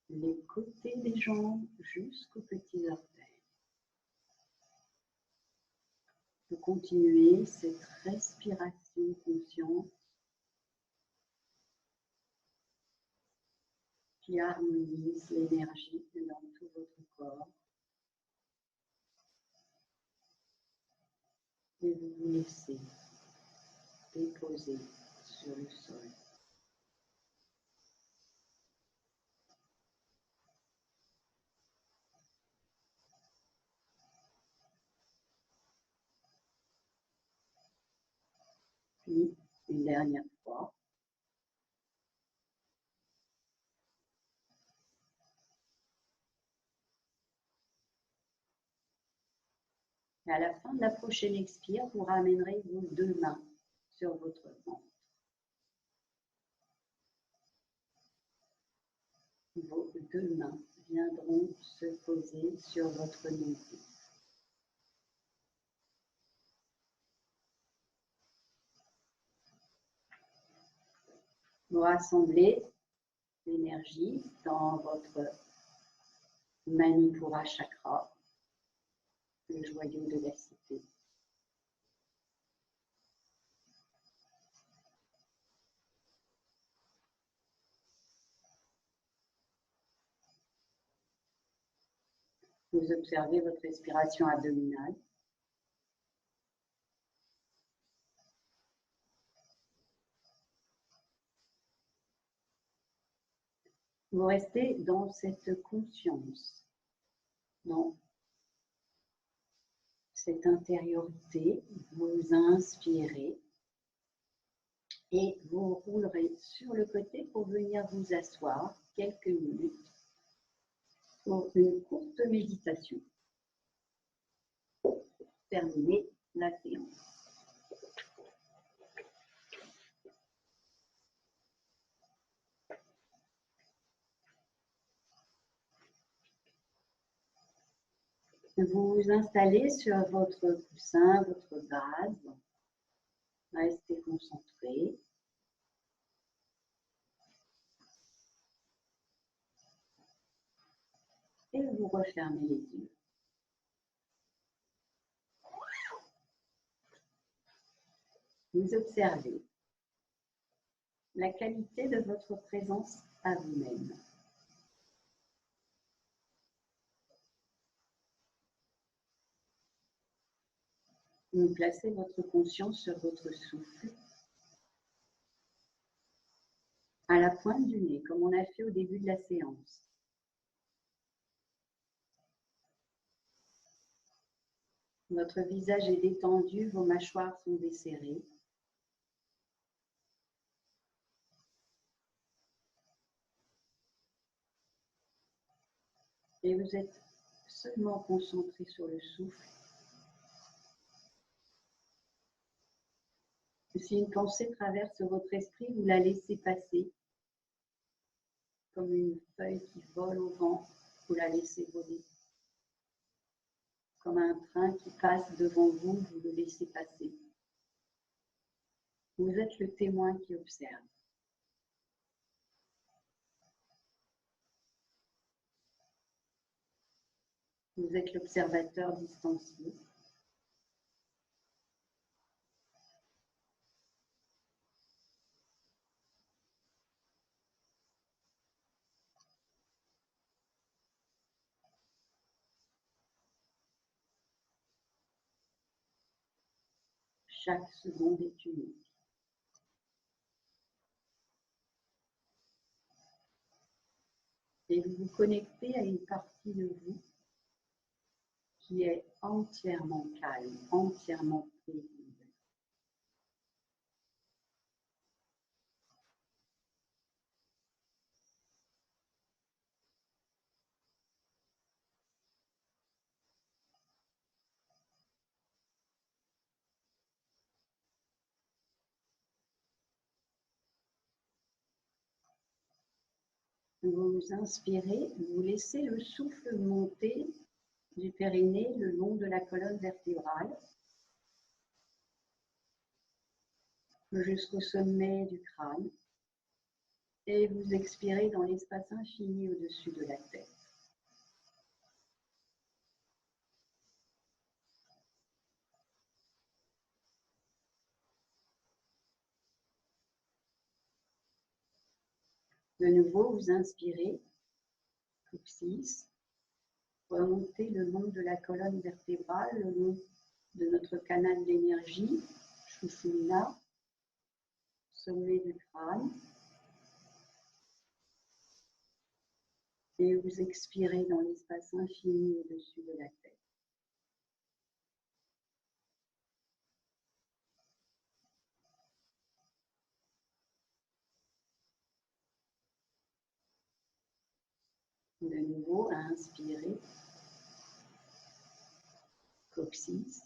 les côtés des jambes jusqu'aux petits orteils. Vous continuez cette respiration consciente qui harmonise l'énergie dans tout votre corps. Et vous vous laissez déposer sur le sol. Puis, une dernière fois. Et à la fin de la prochaine expire, vous ramènerez vos deux mains sur votre ventre. Vos deux mains viendront se poser sur votre nombril. Vous rassemblez l'énergie dans votre Manipura chakra, le joyau de la cité. Vous observez votre respiration abdominale. Vous restez dans cette conscience, dans cette intériorité. Vous inspirez et vous roulerez sur le côté pour venir vous asseoir quelques minutes pour une courte méditation. Pour terminer la séance. Vous vous installez sur votre coussin, votre base. Restez concentré. Et vous refermez les yeux. Vous observez la qualité de votre présence à vous-même. Vous placez votre conscience sur votre souffle, à la pointe du nez, comme on a fait au début de la séance. Votre visage est détendu, vos mâchoires sont desserrées. Et vous êtes seulement concentré sur le souffle. Si une pensée traverse votre esprit, vous la laissez passer. Comme une feuille qui vole au vent, vous la laissez voler. Comme un train qui passe devant vous, vous le laissez passer. Vous êtes le témoin qui observe. Vous êtes l'observateur distancié. Chaque seconde est unique. Et vous vous connectez à une partie de vous qui est entièrement calme, entièrement paisible. Vous inspirez, vous laissez le souffle monter du périnée le long de la colonne vertébrale jusqu'au sommet du crâne et vous expirez dans l'espace infini au-dessus de la tête. De nouveau, vous inspirez, coccyx, remontez le long de la colonne vertébrale, le long de notre canal d'énergie, Sushumna, sommet du crâne. Et vous expirez dans l'espace infini au-dessus de la tête. De nouveau, inspirez, coccyx,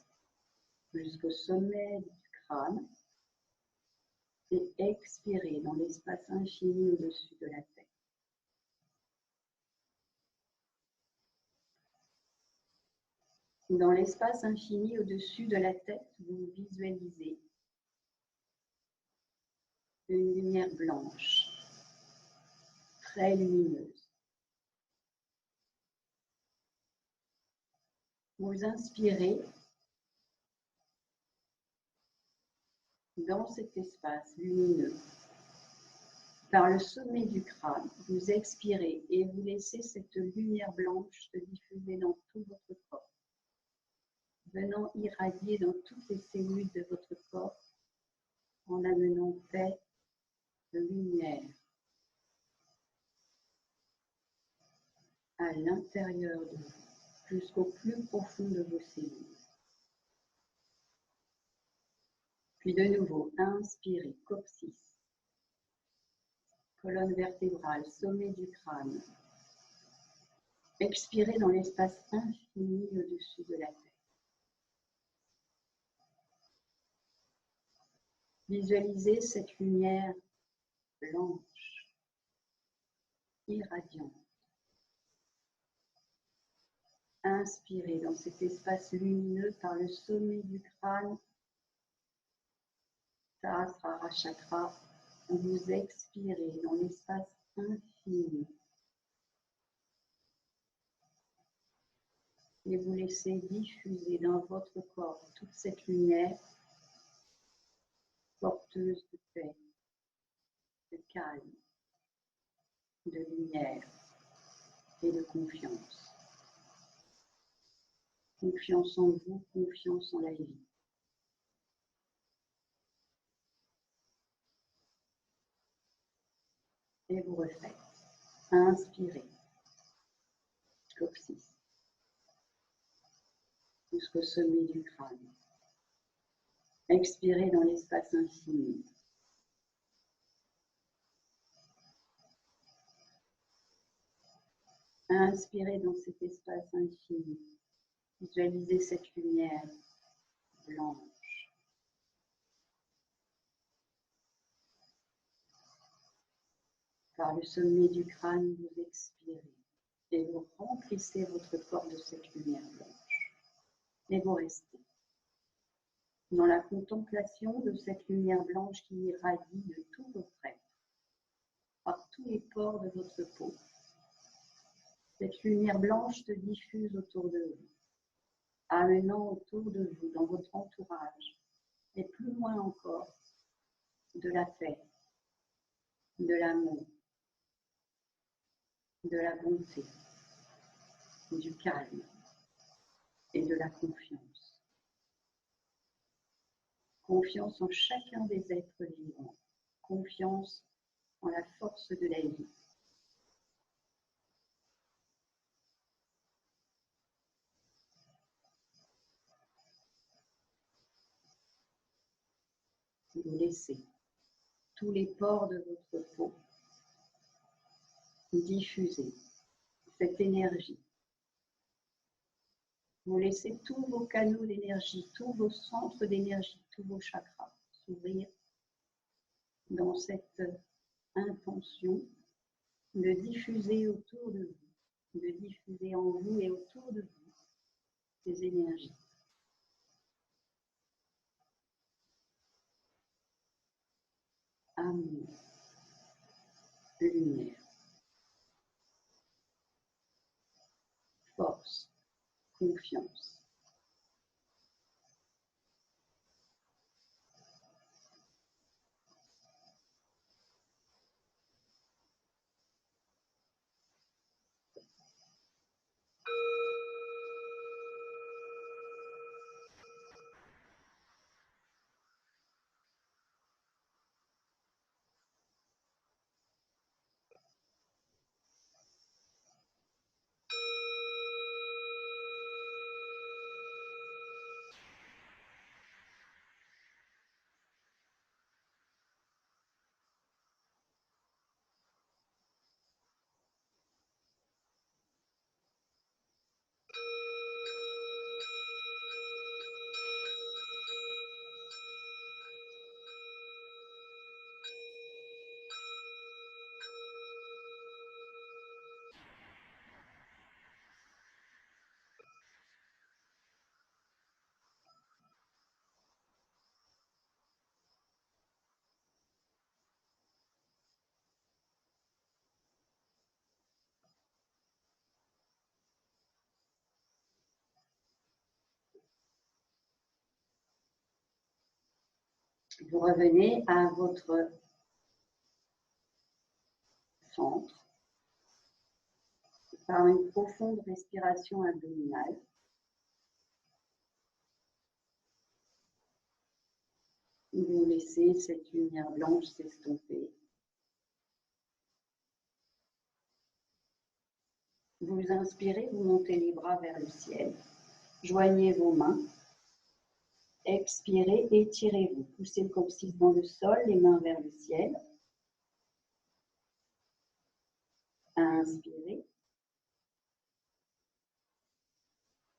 jusqu'au sommet du crâne. Et expirez dans l'espace infini au-dessus de la tête. Dans l'espace infini au-dessus de la tête, vous visualisez une lumière blanche, très lumineuse. Vous inspirez dans cet espace lumineux. Par le sommet du crâne, vous expirez et vous laissez cette lumière blanche se diffuser dans tout votre corps, venant irradier dans toutes les cellules de votre corps en amenant paix, lumière à l'intérieur de vous, jusqu'au plus profond de vos cellules. Puis de nouveau, inspirez, coccyx, colonne vertébrale, sommet du crâne. Expirez dans l'espace infini au-dessus de la tête. Visualisez cette lumière blanche, irradiante. Inspirez dans cet espace lumineux par le sommet du crâne, Sahasrara chakra. Vous expirez dans l'espace infini. Et vous laissez diffuser dans votre corps toute cette lumière porteuse de paix, de calme, de lumière et de confiance. Confiance en vous, confiance en la vie. Et vous refaites. Inspirez. Coccyx. Jusqu'au sommet du crâne. Expirez dans l'espace infini. Inspirez dans cet espace infini. Visualisez cette lumière blanche. Par le sommet du crâne, vous expirez et vous remplissez votre corps de cette lumière blanche. Et vous restez dans la contemplation de cette lumière blanche qui irradie de tout votre être, par tous les pores de votre peau. Cette lumière blanche se diffuse autour de vous, amenant autour de vous, dans votre entourage, et plus loin encore, de la paix, de l'amour, de la bonté, du calme et de la confiance. Confiance en chacun des êtres vivants, confiance en la force de la vie. Vous laissez tous les pores de votre peau diffuser cette énergie. Vous laissez tous vos canaux d'énergie, tous vos centres d'énergie, tous vos chakras s'ouvrir dans cette intention de diffuser autour de vous, de diffuser en vous et autour de vous ces énergies. Amour, lumière, force, confiance. Vous revenez à votre centre par une profonde respiration abdominale. Vous laissez cette lumière blanche s'estomper. Vous inspirez, vous montez les bras vers le ciel. Joignez vos mains. Expirez, étirez-vous. Poussez le coccyx dans le sol, les mains vers le ciel. Inspirez.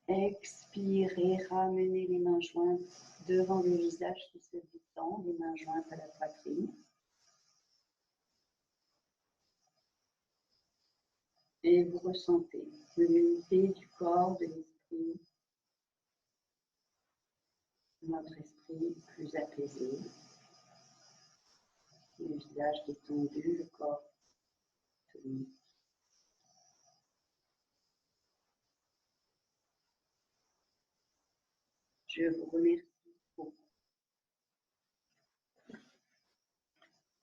Expirez, ramenez les mains jointes devant le visage qui se détend, les mains jointes à la poitrine. Et vous ressentez l'unité du corps, de l'esprit, notre esprit plus apaisé, le visage détendu, le corps tonique. Je vous remercie